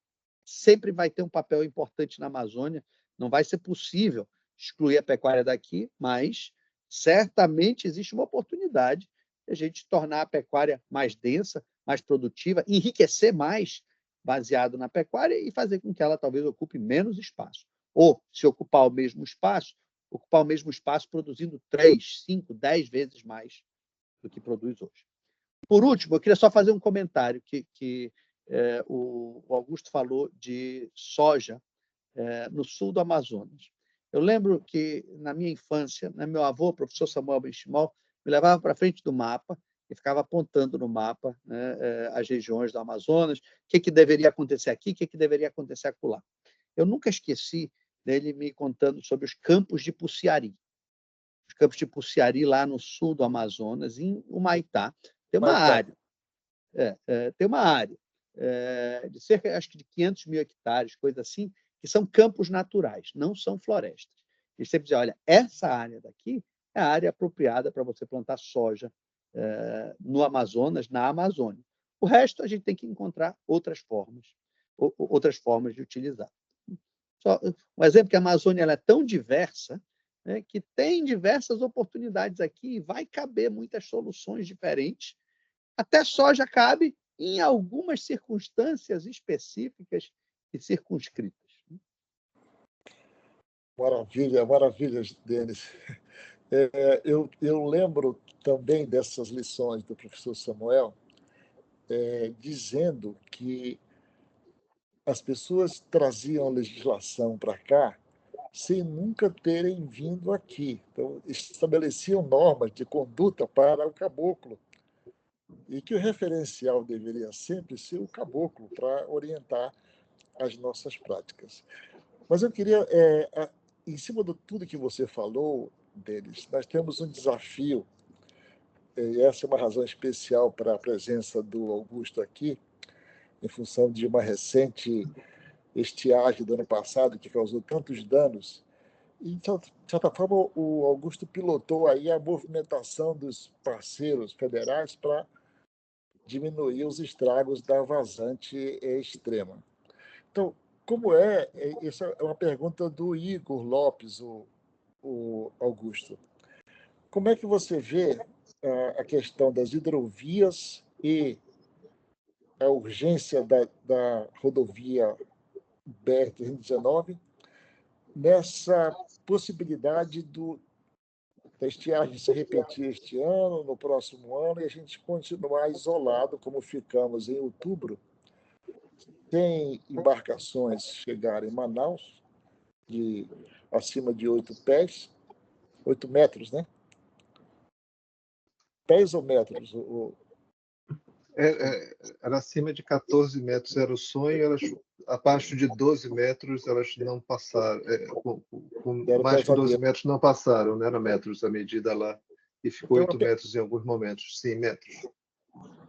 sempre vai ter um papel importante na Amazônia, não vai ser possível excluir a pecuária daqui, mas certamente existe uma oportunidade de a gente tornar a pecuária mais densa, mais produtiva, enriquecer mais baseado na pecuária e fazer com que ela talvez ocupe menos espaço. Ou, se ocupar o mesmo espaço produzindo 3, 5, 10 vezes mais do que produz hoje. Por último, eu queria só fazer um comentário que o Augusto falou de soja no sul do Amazonas. Eu lembro que, na minha infância, meu avô, o professor Samuel Benchimol, me levava para frente do mapa e ficava apontando no mapa, né, as regiões do Amazonas, o que deveria acontecer aqui, o que deveria acontecer acolá. Eu nunca esqueci dele me contando sobre os campos de Puciari. Os campos de Puciari, lá no sul do Amazonas, em Humaitá, tem uma área. Tem uma área de cerca, acho que de 500 mil hectares, coisa assim, que são campos naturais, não são florestas. Eles sempre dizem, olha, essa área daqui é a área apropriada para você plantar soja no Amazonas, na Amazônia. O resto a gente tem que encontrar outras formas de utilizar. Só um exemplo que a Amazônia ela é tão diversa, né, que tem diversas oportunidades aqui e vai caber muitas soluções diferentes. Até soja cabe em algumas circunstâncias específicas e circunscritas. Maravilha, maravilhas, Denis. Eu lembro também dessas lições do professor Samuel, dizendo que as pessoas traziam a legislação para cá sem nunca terem vindo aqui. Então, estabeleciam normas de conduta para o caboclo, e que o referencial deveria sempre ser o caboclo para orientar as nossas práticas. Mas eu queria, em cima de tudo que você falou, Denis, nós temos um desafio e essa é uma razão especial para a presença do Augusto aqui, em função de uma recente estiagem do ano passado que causou tantos danos. E, de certa forma, o Augusto pilotou aí a movimentação dos parceiros federais para diminuir os estragos da vazante extrema. Então, como essa é uma pergunta do Igor Lopes, o Augusto. Como é que você vê a questão das hidrovias e a urgência da rodovia BR-319 nessa possibilidade da estiagem se repetir este ano, no próximo ano, e a gente continuar isolado, como ficamos em outubro, sem embarcações chegarem em Manaus, acima de 8 pés, 8 metros, né? Pés ou metros? Era acima de 14 metros, era o sonho, abaixo de 12 metros elas não passaram, com mais que 12 metros não passaram, não era metros a medida lá, e ficou 8 metros em alguns momentos, sim, metros.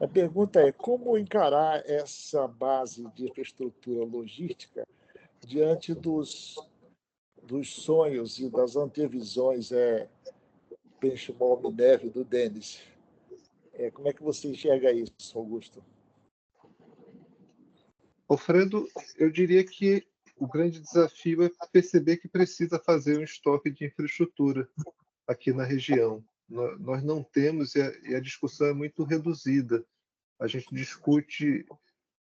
A pergunta é como encarar essa base de infraestrutura logística diante dos sonhos e das antevisões benchmark neve do Denis. Como é que você enxerga isso, Augusto? Alfredo, eu diria que o grande desafio é perceber que precisa fazer um estoque de infraestrutura aqui na região. Nós não temos, e a discussão é muito reduzida. A gente discute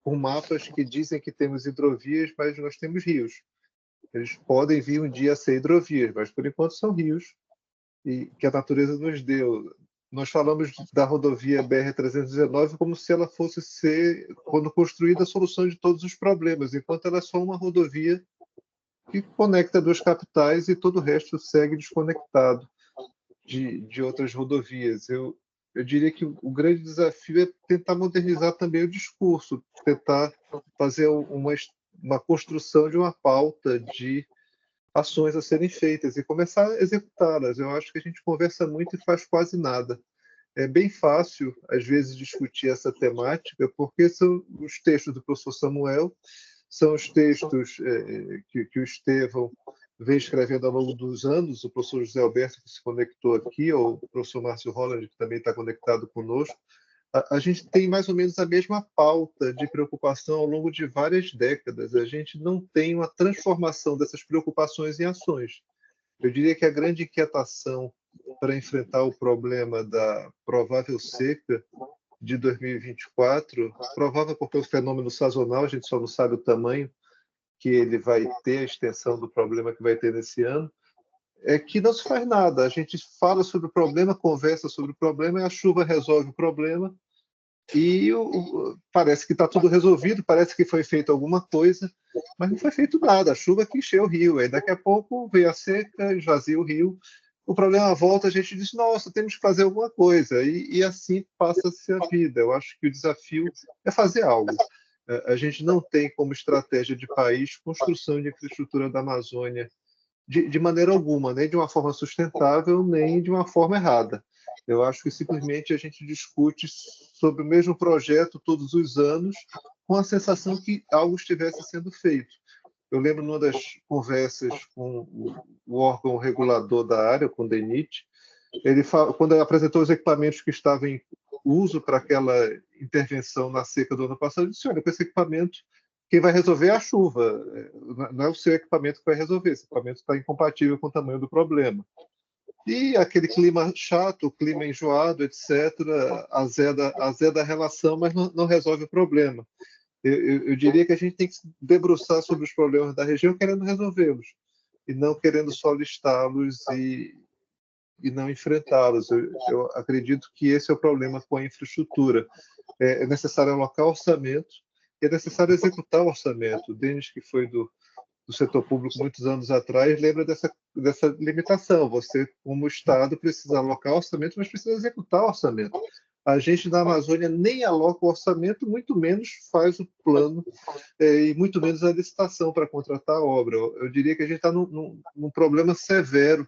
com mapas que dizem que temos hidrovias, mas nós temos rios. Eles podem vir um dia a ser hidrovias, mas por enquanto são rios e que a natureza nos deu. Nós falamos da rodovia BR-319 como se ela fosse ser, quando construída, a solução de todos os problemas, enquanto ela é só uma rodovia que conecta duas capitais e todo o resto segue desconectado de outras rodovias. Eu diria que o grande desafio é tentar modernizar também o discurso, tentar fazer uma construção de uma pauta de ações a serem feitas e começar a executá-las. Eu acho que a gente conversa muito e faz quase nada. É bem fácil, às vezes, discutir essa temática, porque são os textos do professor Samuel, são os textos que o Estevão vem escrevendo ao longo dos anos, o professor José Alberto, que se conectou aqui, ou o professor Márcio Holland, que também está conectado conosco. A gente tem mais ou menos a mesma pauta de preocupação ao longo de várias décadas. A gente não tem uma transformação dessas preocupações em ações. Eu diria que a grande inquietação para enfrentar o problema da provável seca de 2024, provável porque é um fenômeno sazonal, a gente só não sabe o tamanho que ele vai ter, a extensão do problema que vai ter nesse ano, é que não se faz nada. A gente fala sobre o problema, conversa sobre o problema, e a chuva resolve o problema, e parece que está tudo resolvido, parece que foi feito alguma coisa, mas não foi feito nada. A chuva que encheu o rio, aí daqui a pouco veio a seca, esvazia o rio, o problema volta, a gente diz, nossa, temos que fazer alguma coisa, e assim passa-se a vida. Eu acho que o desafio é fazer algo. A gente não tem como estratégia de país construção de infraestrutura da Amazônia de maneira alguma, nem de uma forma sustentável, nem de uma forma errada. Eu acho que simplesmente a gente discute sobre o mesmo projeto todos os anos, com a sensação que algo estivesse sendo feito. Eu lembro numa das conversas com o órgão regulador da área, com o DENIT, quando ele apresentou os equipamentos que estavam em uso para aquela intervenção na seca do ano passado, ele disse, olha, com esse equipamento, quem vai resolver é a chuva, não é o seu equipamento que vai resolver, esse equipamento está incompatível com o tamanho do problema. E aquele clima chato, clima enjoado, etc., azeda a relação, mas não resolve o problema. Eu diria que a gente tem que se debruçar sobre os problemas da região querendo resolvê-los, e não querendo só listá-los e não enfrentá-los. Eu acredito que esse é o problema com a infraestrutura. É necessário alocar orçamento, e é necessário executar o orçamento. O Denis, que foi do setor público muitos anos atrás, lembra dessa limitação. Você, como Estado, precisa alocar orçamento, mas precisa executar o orçamento. A gente na Amazônia nem aloca o orçamento, muito menos faz o plano e muito menos a licitação para contratar a obra. Eu diria que a gente está num problema severo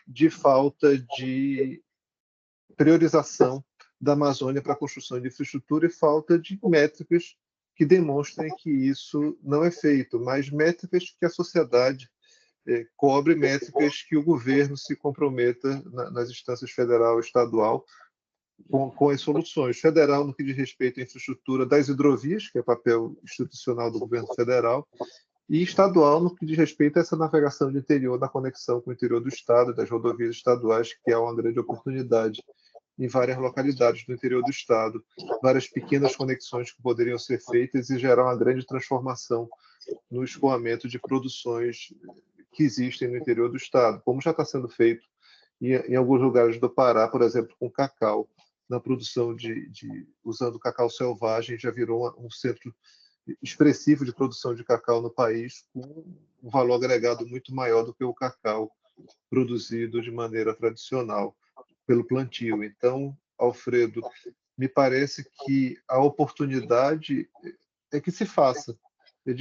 de falta de priorização da Amazônia para a construção de infraestrutura e falta de métricas que demonstrem que isso não é feito, mas métricas que a sociedade cobre, métricas que o governo se comprometa nas instâncias federal e estadual com as soluções. Federal, no que diz respeito à infraestrutura das hidrovias, que é papel institucional do governo federal, e estadual, no que diz respeito a essa navegação de interior, da conexão com o interior do estado, das rodovias estaduais, que é uma grande oportunidade em várias localidades do interior do estado, várias pequenas conexões que poderiam ser feitas e gerar uma grande transformação no escoamento de produções que existem no interior do estado, como já está sendo feito em alguns lugares do Pará, por exemplo, com cacau, na produção usando cacau selvagem, já virou um centro expressivo de produção de cacau no país, com um valor agregado muito maior do que o cacau produzido de maneira tradicional pelo plantio. Então, Alfredo, me parece que a oportunidade é que se faça,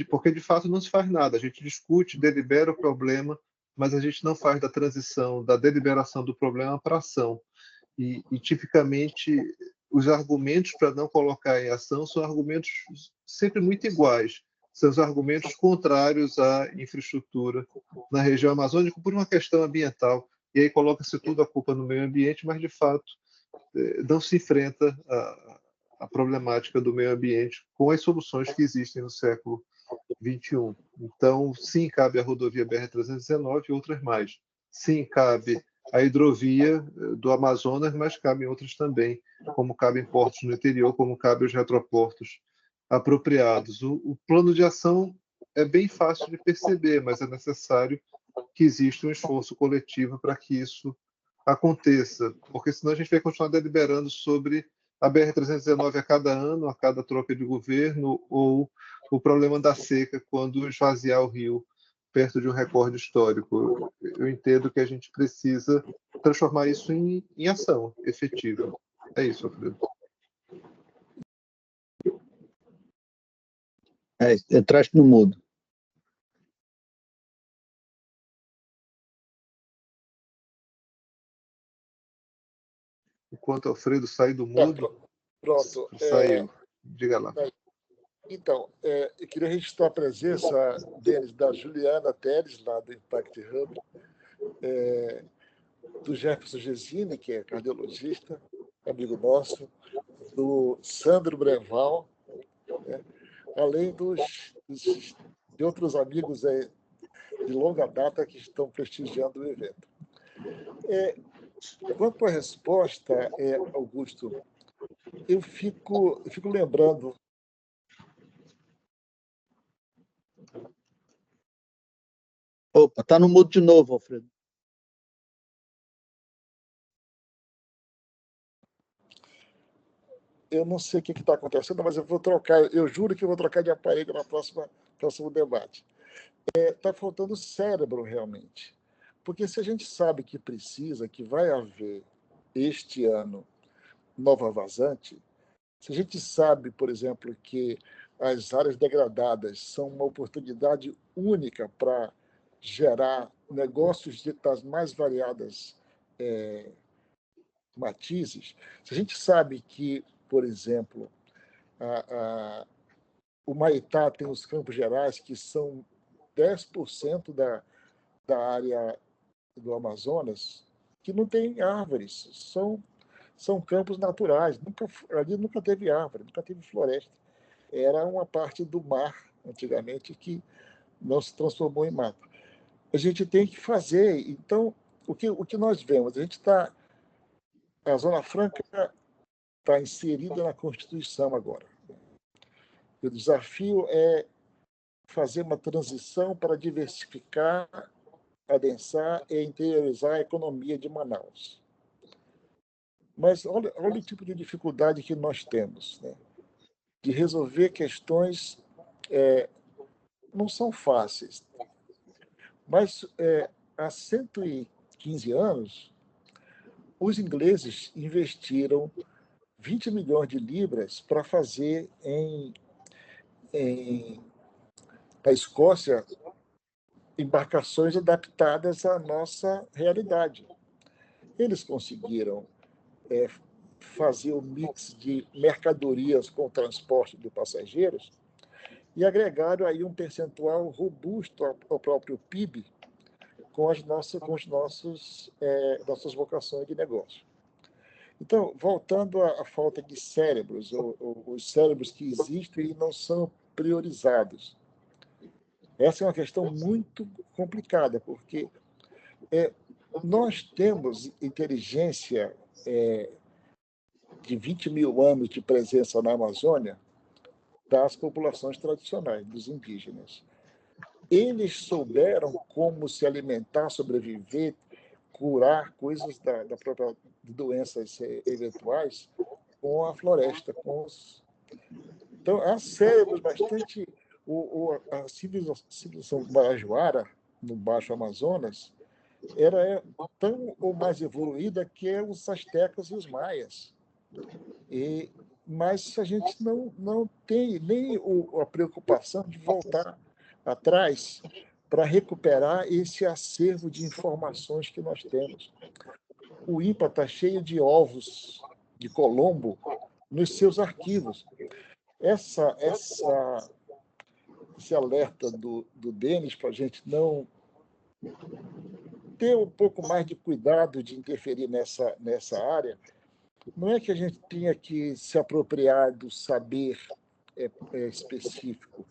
porque de fato não se faz nada. A gente discute, delibera o problema, mas a gente não faz da transição, da deliberação do problema para ação. E tipicamente, os argumentos para não colocar em ação são argumentos sempre muito iguais. São os argumentos contrários à infraestrutura na região amazônica por uma questão ambiental. E aí coloca-se tudo a culpa no meio ambiente, mas, de fato, não se enfrenta a problemática do meio ambiente com as soluções que existem no século XXI. Então, sim, cabe a rodovia BR-319 e outras mais. Sim, cabe a hidrovia do Amazonas, mas cabem outras também, como cabem portos no interior, como cabem os retroportos apropriados. O plano de ação é bem fácil de perceber, mas é necessário que exista um esforço coletivo para que isso aconteça, porque senão a gente vai continuar deliberando sobre a BR-319 a cada ano, a cada troca de governo, ou o problema da seca quando esvaziar o rio perto de um recorde histórico. Eu entendo que a gente precisa transformar isso em ação efetiva. É isso, Alfredo. Entraste no mudo. Enquanto Alfredo sai do mudo, pronto. Saiu. Diga lá. Então, eu queria registrar a presença deles, da Juliana Teles, lá do Impact Hub, do Jefferson Gesine, que é cardiologista, amigo nosso, do Sandro Breval, além de outros amigos de longa data que estão prestigiando o evento. Quanto à resposta, Augusto, eu fico lembrando. Opa, está no mudo de novo, Alfredo. Eu não sei o que está acontecendo, mas eu vou trocar, eu juro que eu vou trocar de aparelho no próximo debate. Está faltando cérebro, realmente. Porque se a gente sabe que precisa, que vai haver este ano nova vazante, se a gente sabe, por exemplo, que as áreas degradadas são uma oportunidade única para gerar negócios das mais variadas matizes, se a gente sabe que, por exemplo, o Maitá tem os Campos Gerais, que são 10% da área do Amazonas, que não tem árvores, são campos naturais, ali nunca teve árvore, nunca teve floresta. Era uma parte do mar, antigamente, que não se transformou em mato. A gente tem que fazer. Então, o que nós vemos? A Zona Franca está inserida na Constituição agora. O desafio é fazer uma transição para diversificar, adensar e interiorizar a economia de Manaus. Mas olha o tipo de dificuldade que nós temos, né? De resolver questões não são fáceis. Mas há 115 anos, os ingleses investiram 20 milhões de libras para fazer na Escócia embarcações adaptadas à nossa realidade. Eles conseguiram fazer o mix de mercadorias com transporte de passageiros e agregaram aí um percentual robusto ao próprio PIB com as nossas vocações de negócio. Então, voltando à falta de cérebros, os cérebros que existem e não são priorizados. Essa é uma questão muito complicada, porque nós temos inteligência de 20 mil anos de presença na Amazônia das populações tradicionais, dos indígenas. Eles souberam como se alimentar, sobreviver, curar coisas da própria doenças eventuais com a floresta. Então, há cérebros bastante... A civilização Marajoara, no Baixo Amazonas, era tão ou mais evoluída que os astecas e os maias. Mas a gente não tem nem a preocupação de voltar atrás para recuperar esse acervo de informações que nós temos. O INPA está cheio de ovos de Colombo nos seus arquivos. Esse alerta do Denis para a gente não ter um pouco mais de cuidado de interferir nessa área, não é que a gente tenha que se apropriar do saber específico,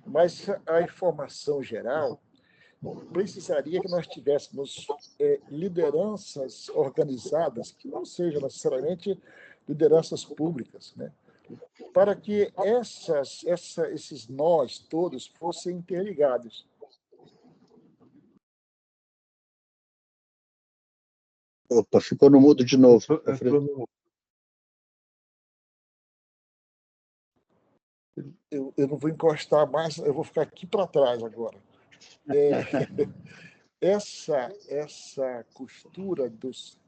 mas a informação geral precisaria que nós tivéssemos lideranças organizadas, que não sejam necessariamente lideranças públicas, né? Para que esses nós todos fossem interligados. Opa, ficou no mudo de novo. Eu não vou encostar mais, eu vou ficar aqui para trás agora. Essa costura dos...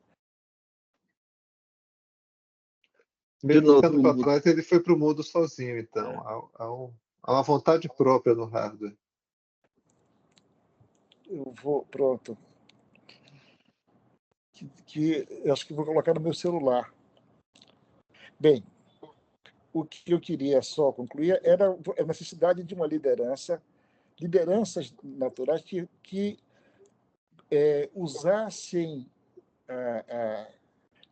Mesmo ficando para trás, ele foi para o mudo sozinho, então. Há uma vontade própria no hardware. Pronto. Eu acho que vou colocar no meu celular. Bem, o que eu queria só concluir era a necessidade de uma lideranças naturais que usassem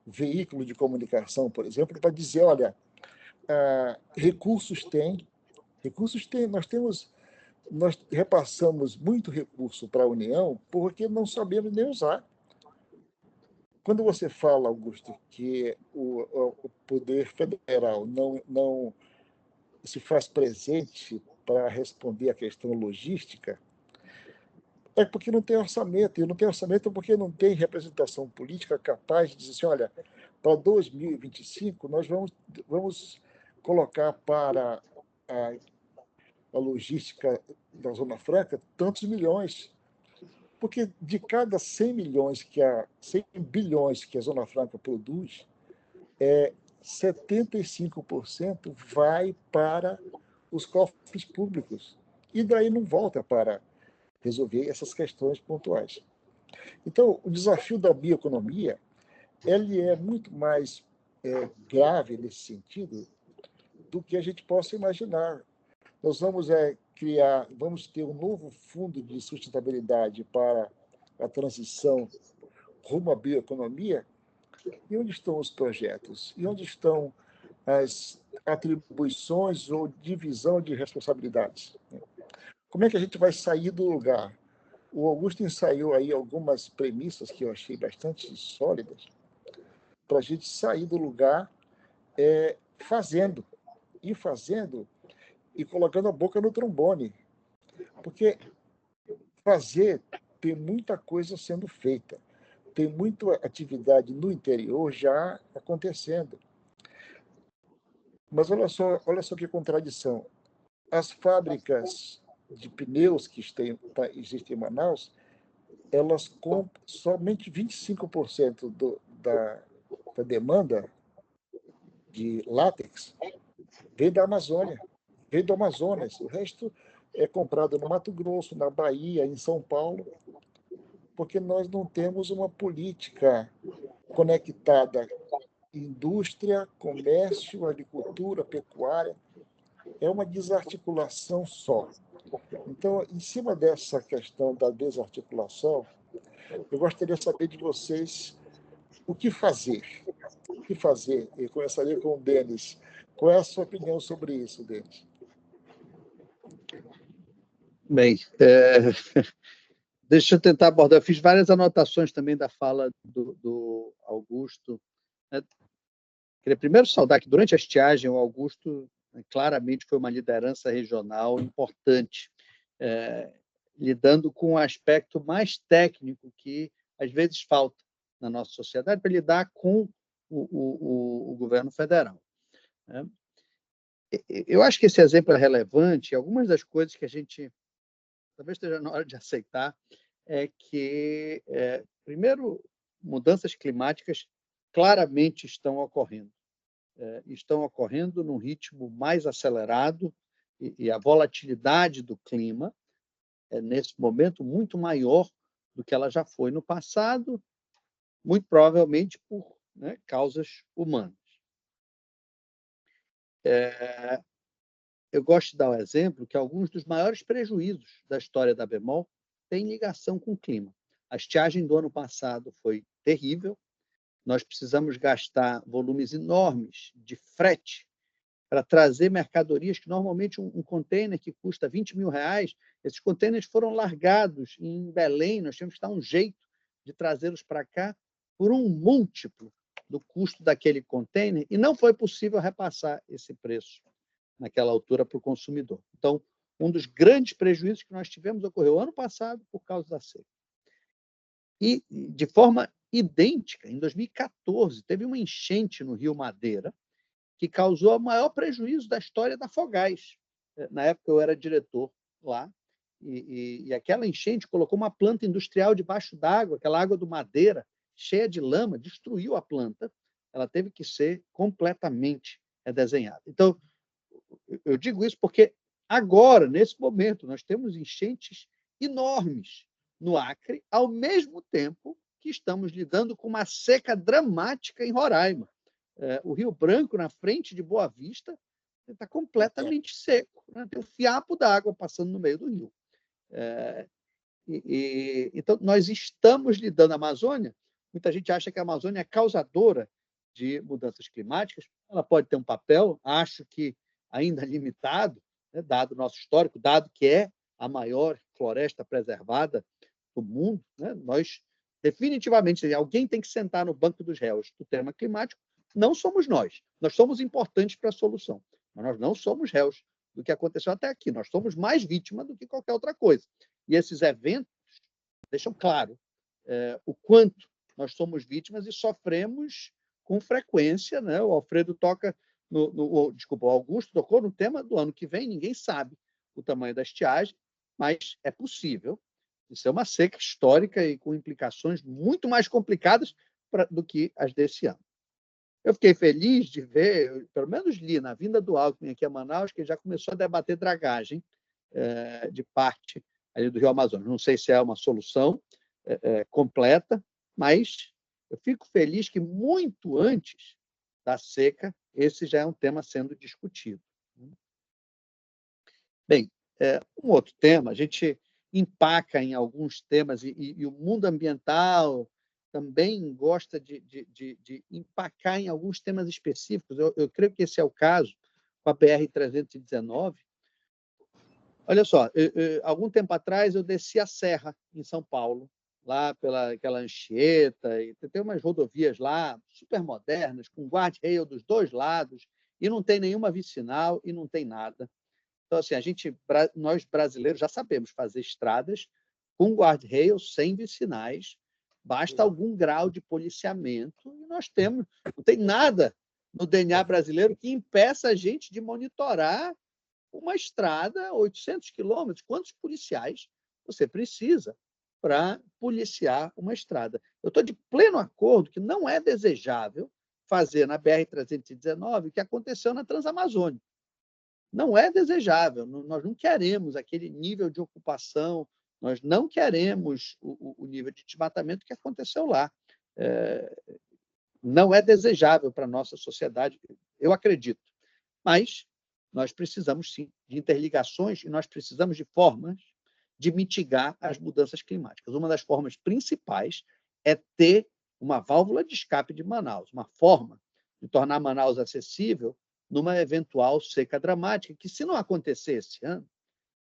veículo de comunicação, por exemplo, para dizer, olha, recursos tem, nós repassamos muito recurso para a União porque não sabemos nem usar. Quando você fala, Augusto, que o poder federal não se faz presente para responder à questão logística, é porque não tem orçamento. E não tem orçamento porque não tem representação política capaz de dizer assim, olha, para 2025 nós vamos colocar para a logística da Zona Franca tantos milhões. Porque de cada 100 bilhões que a Zona Franca produz, 75% vai para os cofres públicos. E daí não volta para resolver essas questões pontuais. Então, o desafio da bioeconomia ele é muito mais grave nesse sentido do que a gente possa imaginar. Nós vamos vamos ter um novo fundo de sustentabilidade para a transição rumo à bioeconomia. E onde estão os projetos? E onde estão as atribuições ou divisão de responsabilidades? Como é que a gente vai sair do lugar? O Augusto ensaiou aí algumas premissas que eu achei bastante sólidas para a gente sair do lugar fazendo e colocando a boca no trombone. Porque fazer tem muita coisa sendo feita, tem muita atividade no interior já acontecendo. Mas olha só que contradição. As fábricas de pneus que existem em Manaus, elas compram somente 25% da demanda de látex vem da Amazônia, vem do Amazonas. O resto é comprado no Mato Grosso, na Bahia, em São Paulo, porque nós não temos uma política conectada indústria, comércio, agricultura, pecuária. É uma desarticulação só. Então, em cima dessa questão da desarticulação, eu gostaria de saber de vocês o que fazer. O que fazer? Eu começaria com o Denis. Qual é a sua opinião sobre isso, Denis? Bem, deixa eu tentar abordar. Eu fiz várias anotações também da fala do Augusto. Queria primeiro saudar que, durante a estiagem, o Augusto claramente foi uma liderança regional importante, lidando com um aspecto mais técnico que, às vezes, falta na nossa sociedade para lidar com o governo federal. Eu acho que esse exemplo é relevante. Algumas das coisas que a gente talvez esteja na hora de aceitar é que, primeiro, mudanças climáticas claramente estão ocorrendo num ritmo mais acelerado e a volatilidade do clima é, nesse momento, muito maior do que ela já foi no passado, muito provavelmente por causas humanas. Eu gosto de dar o exemplo que alguns dos maiores prejuízos da história da Bemol têm ligação com o clima. A estiagem do ano passado foi terrível. Nós precisamos gastar volumes enormes de frete para trazer mercadorias que, normalmente, um container que custa R$20.000, esses containers foram largados em Belém, nós tínhamos que dar um jeito de trazê-los para cá por um múltiplo do custo daquele container, e não foi possível repassar esse preço naquela altura para o consumidor. Então, um dos grandes prejuízos que nós tivemos ocorreu ano passado por causa da seca. E, de forma idêntica, em 2014, teve uma enchente no Rio Madeira que causou o maior prejuízo da história da Fogás. Na época, eu era diretor lá, e aquela enchente colocou uma planta industrial debaixo d'água, aquela água do Madeira, cheia de lama, destruiu a planta. Ela teve que ser completamente redesenhada. Então, eu digo isso porque agora, nesse momento, nós temos enchentes enormes no Acre, ao mesmo tempo que estamos lidando com uma seca dramática em Roraima. O Rio Branco, na frente de Boa Vista, está completamente seco. Tem um fiapo d'água passando no meio do rio. Então, nós estamos lidando. A Amazônia, muita gente acha que a Amazônia é causadora de mudanças climáticas. Ela pode ter um papel, acho que ainda limitado, dado o nosso histórico, dado que é a maior floresta preservada do mundo. Nós, definitivamente, alguém tem que sentar no banco dos réus do tema climático. Não somos nós. Nós somos importantes para a solução, mas nós não somos réus do que aconteceu até aqui. Nós somos mais vítima do que qualquer outra coisa. E esses eventos deixam claro o quanto nós somos vítimas e sofremos com frequência. O Alfredo toca desculpa, o Augusto tocou no tema do ano que vem. Ninguém sabe o tamanho da estiagem, mas é possível. Isso é uma seca histórica e com implicações muito mais complicadas do que as desse ano. Eu fiquei feliz de ver, pelo menos li na vinda do Alckmin aqui a Manaus, que ele já começou a debater dragagem de parte ali do Rio Amazonas. Não sei se é uma solução completa, mas eu fico feliz que muito antes da seca, esse já é um tema sendo discutido. Bem, um outro tema, a gente empaca em alguns temas, e o mundo ambiental também gosta de empacar em alguns temas específicos. Eu creio que esse é o caso com a BR-319. Olha só, algum tempo atrás eu desci a Serra, em São Paulo, lá pelaquela Anchieta, e tem umas rodovias lá super modernas, com guarda-rail dos dois lados, e não tem nenhuma vicinal e não tem nada. Então, assim, nós brasileiros já sabemos fazer estradas com guarda-rail, sem vicinais, basta algum grau de policiamento, e nós temos. Não tem nada no DNA brasileiro que impeça a gente de monitorar uma estrada, 800 quilômetros. Quantos policiais você precisa para policiar uma estrada? Eu estou de pleno acordo que não é desejável fazer na BR-319 o que aconteceu na Transamazônica. Não é desejável. Nós não queremos aquele nível de ocupação, nós não queremos o nível de desmatamento que aconteceu lá. não é desejável para a nossa sociedade, eu acredito. Mas nós precisamos, sim, de interligações e nós precisamos de formas de mitigar as mudanças climáticas. Uma das formas principais é ter uma válvula de escape de Manaus, uma forma de tornar Manaus acessível numa eventual seca dramática, que, se não acontecer esse ano,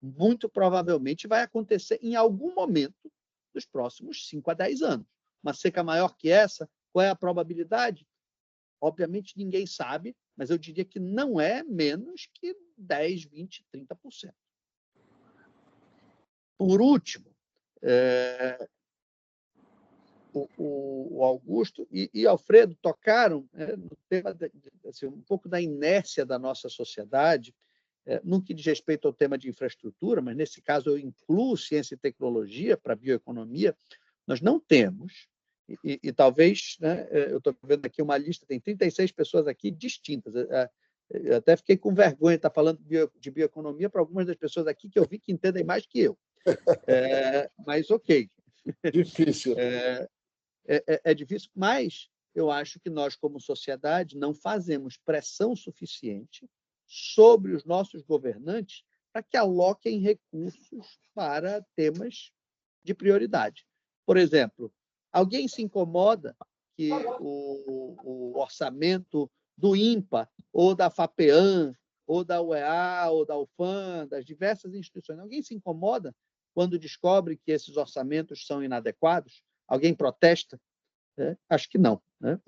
muito provavelmente vai acontecer em algum momento dos próximos 5 a 10 anos. Uma seca maior que essa, qual é a probabilidade? Obviamente, ninguém sabe, mas eu diria que não é menos que 10, 20, 30%. Por último, o Augusto e Alfredo tocaram no tema assim, um pouco da inércia da nossa sociedade, no que diz respeito ao tema de infraestrutura, mas nesse caso eu incluo ciência e tecnologia para a bioeconomia. Nós não temos, e talvez, né, eu estou vendo aqui uma lista, tem 36 pessoas aqui distintas. Eu até fiquei com vergonha de estar falando de bioeconomia para algumas das pessoas aqui que eu vi que entendem mais que eu. Mas ok. Difícil. É difícil, mas eu acho que nós, como sociedade, não fazemos pressão suficiente sobre os nossos governantes para que aloquem recursos para temas de prioridade. Por exemplo, alguém se incomoda que o orçamento do INPA, ou da FAPEAM, ou da UEA, ou da UFAM, das diversas instituições, alguém se incomoda quando descobre que esses orçamentos são inadequados? Alguém protesta? Acho que não. Né?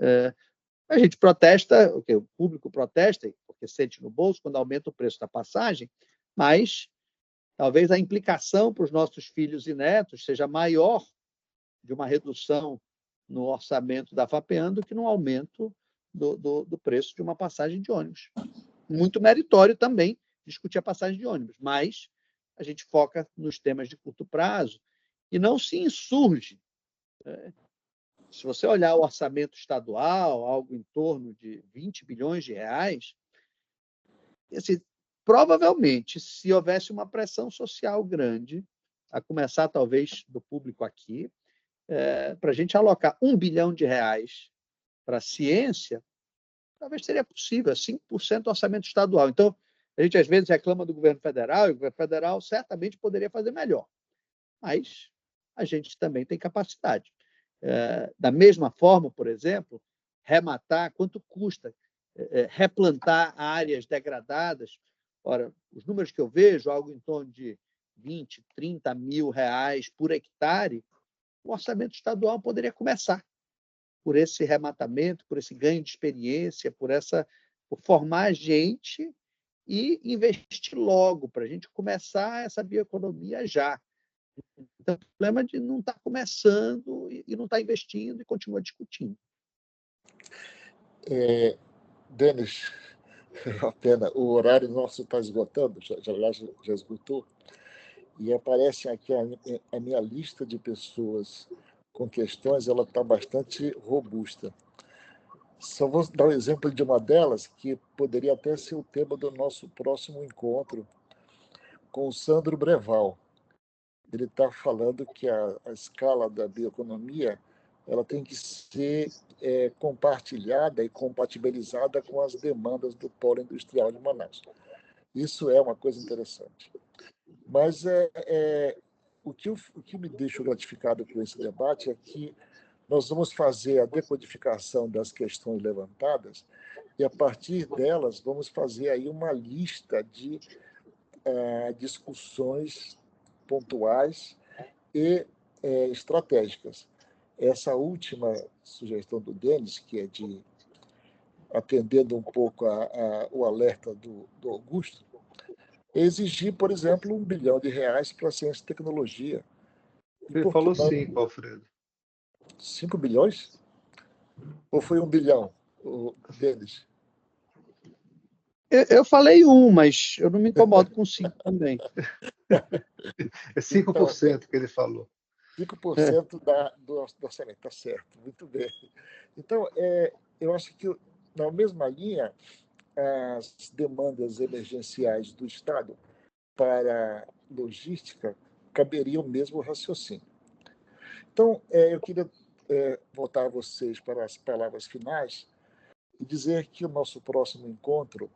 A gente protesta, o público protesta, porque sente no bolso quando aumenta o preço da passagem, mas talvez a implicação para os nossos filhos e netos seja maior de uma redução no orçamento da FAPEAM do que no aumento do preço de uma passagem de ônibus. Muito meritório também discutir a passagem de ônibus, mas a gente foca nos temas de curto prazo e não se insurge. Se você olhar o orçamento estadual, algo em torno de 20 bilhões de reais, assim, provavelmente, se houvesse uma pressão social grande, a começar talvez do público aqui, para a gente alocar 1 bilhão de reais para a ciência, talvez seria possível, 5% do orçamento estadual. Então, a gente às vezes reclama do governo federal, e o governo federal certamente poderia fazer melhor, mas a gente também tem capacidade. Da mesma forma, por exemplo, rematar, quanto custa replantar áreas degradadas? Ora, os números que eu vejo, algo em torno de 20, 30 mil reais por hectare, o orçamento estadual poderia começar por esse rematamento, por esse ganho de experiência, por formar gente e investir logo, para a gente começar essa bioeconomia já. Então, o problema de não estar começando e não estar investindo e continua discutindo. Denis, a pena, o horário nosso está esgotando, já esgotou, e aparece aqui a minha lista de pessoas com questões, ela está bastante robusta. Só vou dar um exemplo de uma delas, que poderia até ser o tema do nosso próximo encontro, com o Sandro Breval. Ele está falando que a escala da bioeconomia ela tem que ser compartilhada e compatibilizada com as demandas do polo industrial de Manaus. Isso é uma coisa interessante. Mas o que me deixa gratificado com esse debate é que nós vamos fazer a decodificação das questões levantadas e, a partir delas, vamos fazer aí uma lista de discussões pontuais e estratégicas. Essa última sugestão do Denis, que é de atendendo um pouco o alerta do Augusto, é exigir, por exemplo, 1 bilhão de reais para a ciência e tecnologia. Ele falou 5, Alfredo. 5 bilhões? Ou foi 1 bilhão, Denis? Eu falei 1, mas eu não me incomodo com 5 também. É 5% então, que ele falou. 5% do orçamento, está certo, muito bem. Então, eu acho que, na mesma linha, as demandas emergenciais do Estado para logística caberiam mesmo o raciocínio. Então, eu queria voltar a vocês para as palavras finais e dizer que o nosso próximo encontro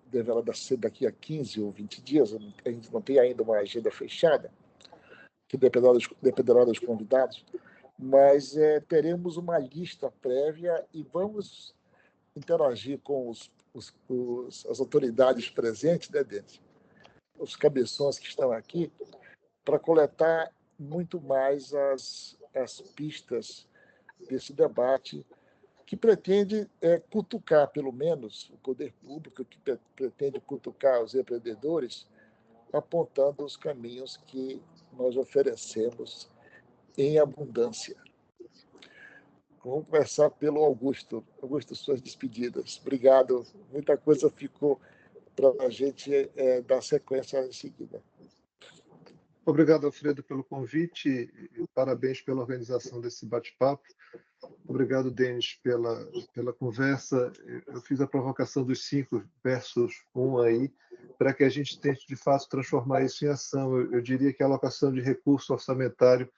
deverá ser daqui a 15 ou 20 dias, a gente não tem ainda uma agenda fechada, que dependerá dos convidados, mas teremos uma lista prévia e vamos interagir com as autoridades presentes, né, Denis? Os cabeções que estão aqui, para coletar muito mais as pistas desse debate que pretende cutucar, pelo menos, o poder público, que pretende cutucar os empreendedores, apontando os caminhos que nós oferecemos em abundância. Vamos começar pelo Augusto. Augusto, suas despedidas. Obrigado. Muita coisa ficou para a gente dar sequência em seguida. Obrigado, Alfredo, pelo convite e parabéns pela organização desse bate-papo. Obrigado, Denis, pela conversa. Eu fiz a provocação dos 5 versus 1 aí, para que a gente tente, de fato, transformar isso em ação. Eu diria que a alocação de recurso orçamentário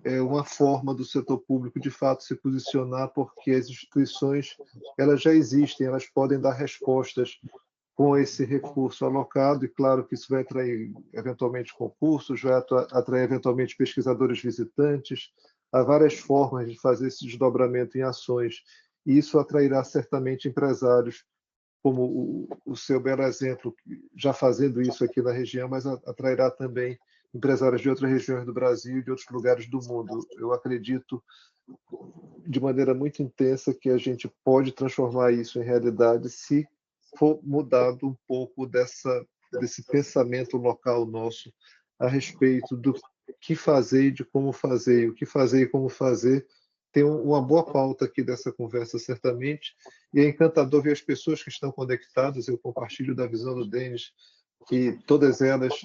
é uma forma do setor público, de fato, se posicionar, porque as instituições elas já existem, elas podem dar respostas com esse recurso alocado, e claro que isso vai atrair, eventualmente, concursos, vai atrair, eventualmente, pesquisadores visitantes. Há várias formas de fazer esse desdobramento em ações, e isso atrairá, certamente, empresários, como o seu belo exemplo, já fazendo isso aqui na região, mas atrairá também empresários de outras regiões do Brasil e de outros lugares do mundo. Eu acredito, de maneira muito intensa, que a gente pode transformar isso em realidade se for mudado um pouco desse pensamento local nosso a respeito do que fazer e de como fazer. E o que fazer e como fazer tem uma boa pauta aqui dessa conversa, certamente, e é encantador ver as pessoas que estão conectadas. Eu compartilho da visão do Denis, que todas elas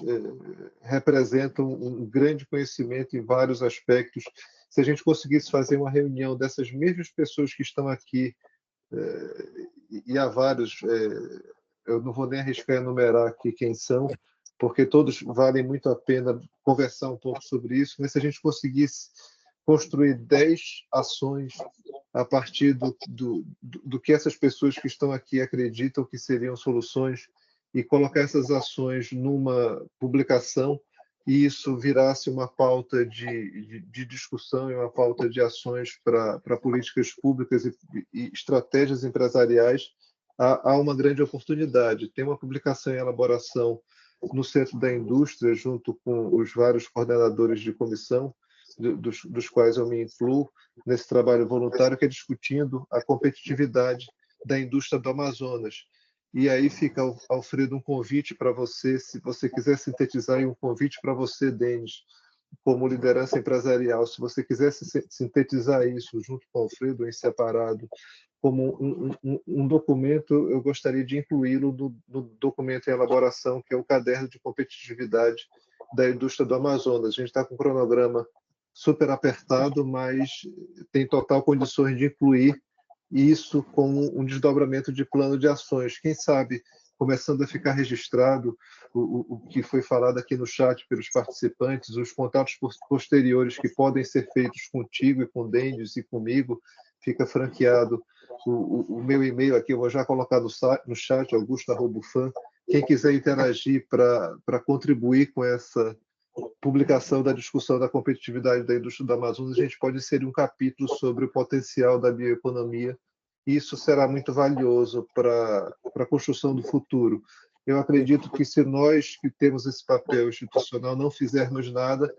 representam um grande conhecimento em vários aspectos. Se a gente conseguisse fazer uma reunião dessas mesmas pessoas que estão aqui, e há vários, eu não vou nem arriscar enumerar aqui quem são, porque todos valem muito a pena conversar um pouco sobre isso, mas se a gente conseguisse construir 10 ações a partir do que essas pessoas que estão aqui acreditam que seriam soluções, e colocar essas ações numa publicação, e isso virasse uma pauta de discussão e uma pauta de ações para políticas públicas e estratégias empresariais, há uma grande oportunidade. Tem uma publicação em elaboração no Centro da Indústria, junto com os vários coordenadores de comissão, dos quais eu me incluo nesse trabalho voluntário, que é discutindo a competitividade da indústria do Amazonas. E aí fica, Alfredo, um convite para você, se você quiser sintetizar, e um convite para você, Denis, como liderança empresarial, se você quiser sintetizar isso junto com o Alfredo, em separado, como um documento, eu gostaria de incluí-lo no documento em elaboração, que é o Caderno de Competitividade da Indústria do Amazonas. A gente está com um cronograma super apertado, mas tem total condições de incluir isso como um desdobramento de plano de ações. Quem sabe, começando a ficar registrado o que foi falado aqui no chat pelos participantes, os contatos posteriores que podem ser feitos contigo e com o Denis e comigo, fica franqueado o meu e-mail aqui, eu vou já colocar no chat, augusto@ufam. Quem quiser interagir para contribuir com essa publicação da discussão da competitividade da indústria do Amazonas, a gente pode inserir um capítulo sobre o potencial da bioeconomia, e isso será muito valioso para a construção do futuro. Eu acredito que, se nós que temos esse papel institucional não fizermos nada,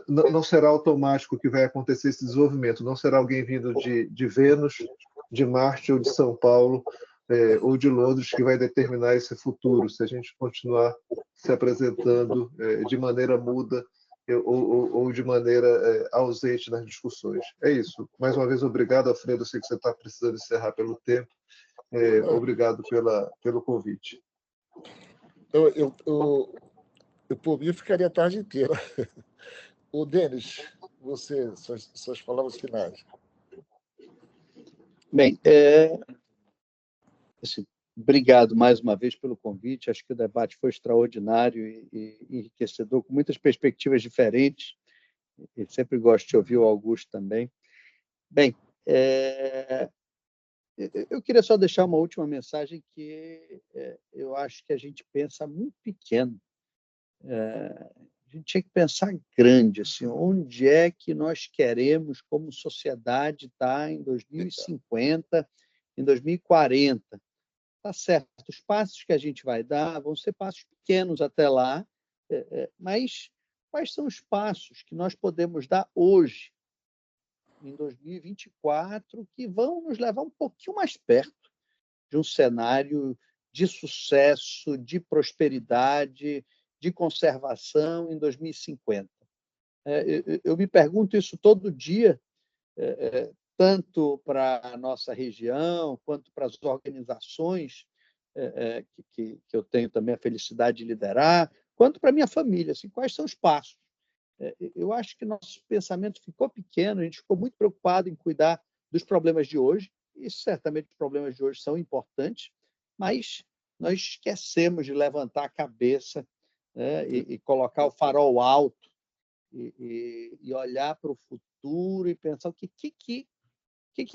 não será automático que vai acontecer esse desenvolvimento, não será alguém vindo de Vênus, de Marte ou de São Paulo, ou de Londres, que vai determinar esse futuro, se a gente continuar se apresentando de maneira muda ou de maneira ausente nas discussões. É isso. Mais uma vez, obrigado, Alfredo. Eu sei que você está precisando encerrar pelo tempo. Obrigado pelo convite. Eu, por mim, ficaria a tarde inteira. O Denis, você, suas palavras finais. Bem, obrigado mais uma vez pelo convite. Acho que o debate foi extraordinário e enriquecedor, com muitas perspectivas diferentes. e sempre gosto de ouvir o Augusto também. Bem, eu queria só deixar uma última mensagem que eu acho que a gente pensa muito pequeno. A gente tinha que pensar grande, assim, onde é que nós queremos, como sociedade, estar em 2050, em 2040. Tá certo, os passos que a gente vai dar vão ser passos pequenos até lá, mas quais são os passos que nós podemos dar hoje, em 2024, que vão nos levar um pouquinho mais perto de um cenário de sucesso, de prosperidade, de conservação em 2050? Eu me pergunto isso todo dia, tanto para a nossa região, quanto para as organizações que eu tenho também a felicidade de liderar, quanto para a minha família. Assim, quais são os passos? Eu acho que nosso pensamento ficou pequeno, a gente ficou muito preocupado em cuidar dos problemas de hoje, e certamente os problemas de hoje são importantes, mas nós esquecemos de levantar a cabeça, né, e colocar o farol alto e olhar para o futuro e pensar o que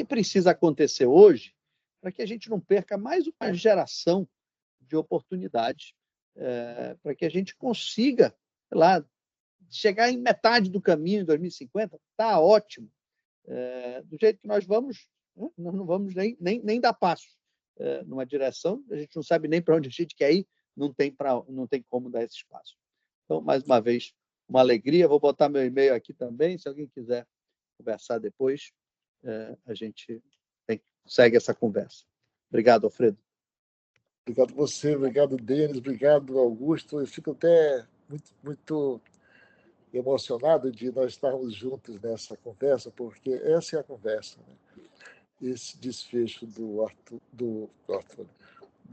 precisa acontecer hoje para que a gente não perca mais uma geração de oportunidades, para que a gente consiga, sei lá, chegar em metade do caminho em 2050, está ótimo. Do jeito que nós vamos, nós não vamos nem dar passo numa direção, a gente não sabe nem para onde a gente quer ir, não tem como dar esse espaço. Então, mais uma vez, uma alegria. Vou botar meu e-mail aqui também, se alguém quiser conversar depois, a gente segue essa conversa. Obrigado, Alfredo. Obrigado você, obrigado, Denis, obrigado, Augusto. Eu fico até muito emocionado de nós estarmos juntos nessa conversa, porque essa é a conversa, né? Esse desfecho do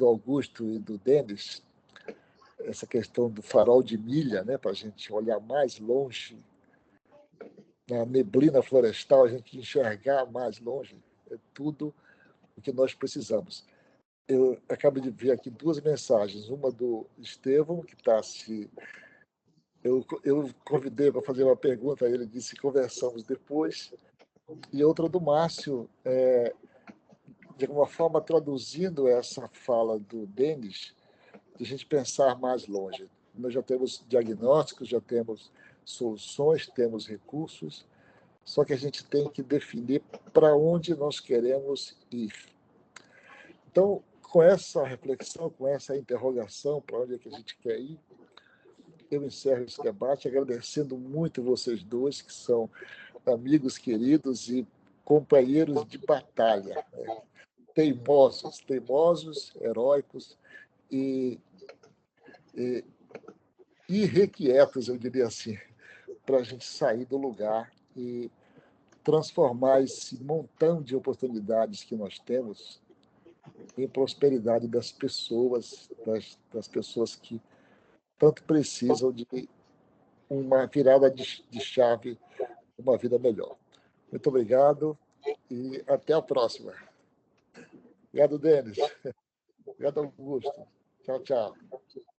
Augusto e do Denis, essa questão do farol de milha, né, para a gente olhar mais longe, na neblina florestal, a gente enxergar mais longe, é tudo o que nós precisamos. Eu acabo de ver aqui duas mensagens, uma do Estevão, que está se... Eu convidei para fazer uma pergunta, ele disse conversamos depois, e outra do Márcio, de alguma forma traduzindo essa fala do Denis, de a gente pensar mais longe. Nós já temos diagnósticos, já temos soluções, temos recursos, só que a gente tem que definir para onde nós queremos ir. Então, com essa reflexão, com essa interrogação, para onde é que a gente quer ir, eu encerro esse debate agradecendo muito vocês dois, que são amigos queridos e companheiros de batalha, né? Teimosos, heróicos e irrequietos, eu diria assim, para a gente sair do lugar e transformar esse montão de oportunidades que nós temos em prosperidade das pessoas, das pessoas que tanto precisam de uma virada de chave, uma vida melhor. Muito obrigado e até a próxima. Obrigado, Denis. Obrigado, Augusto. Tchau, tchau.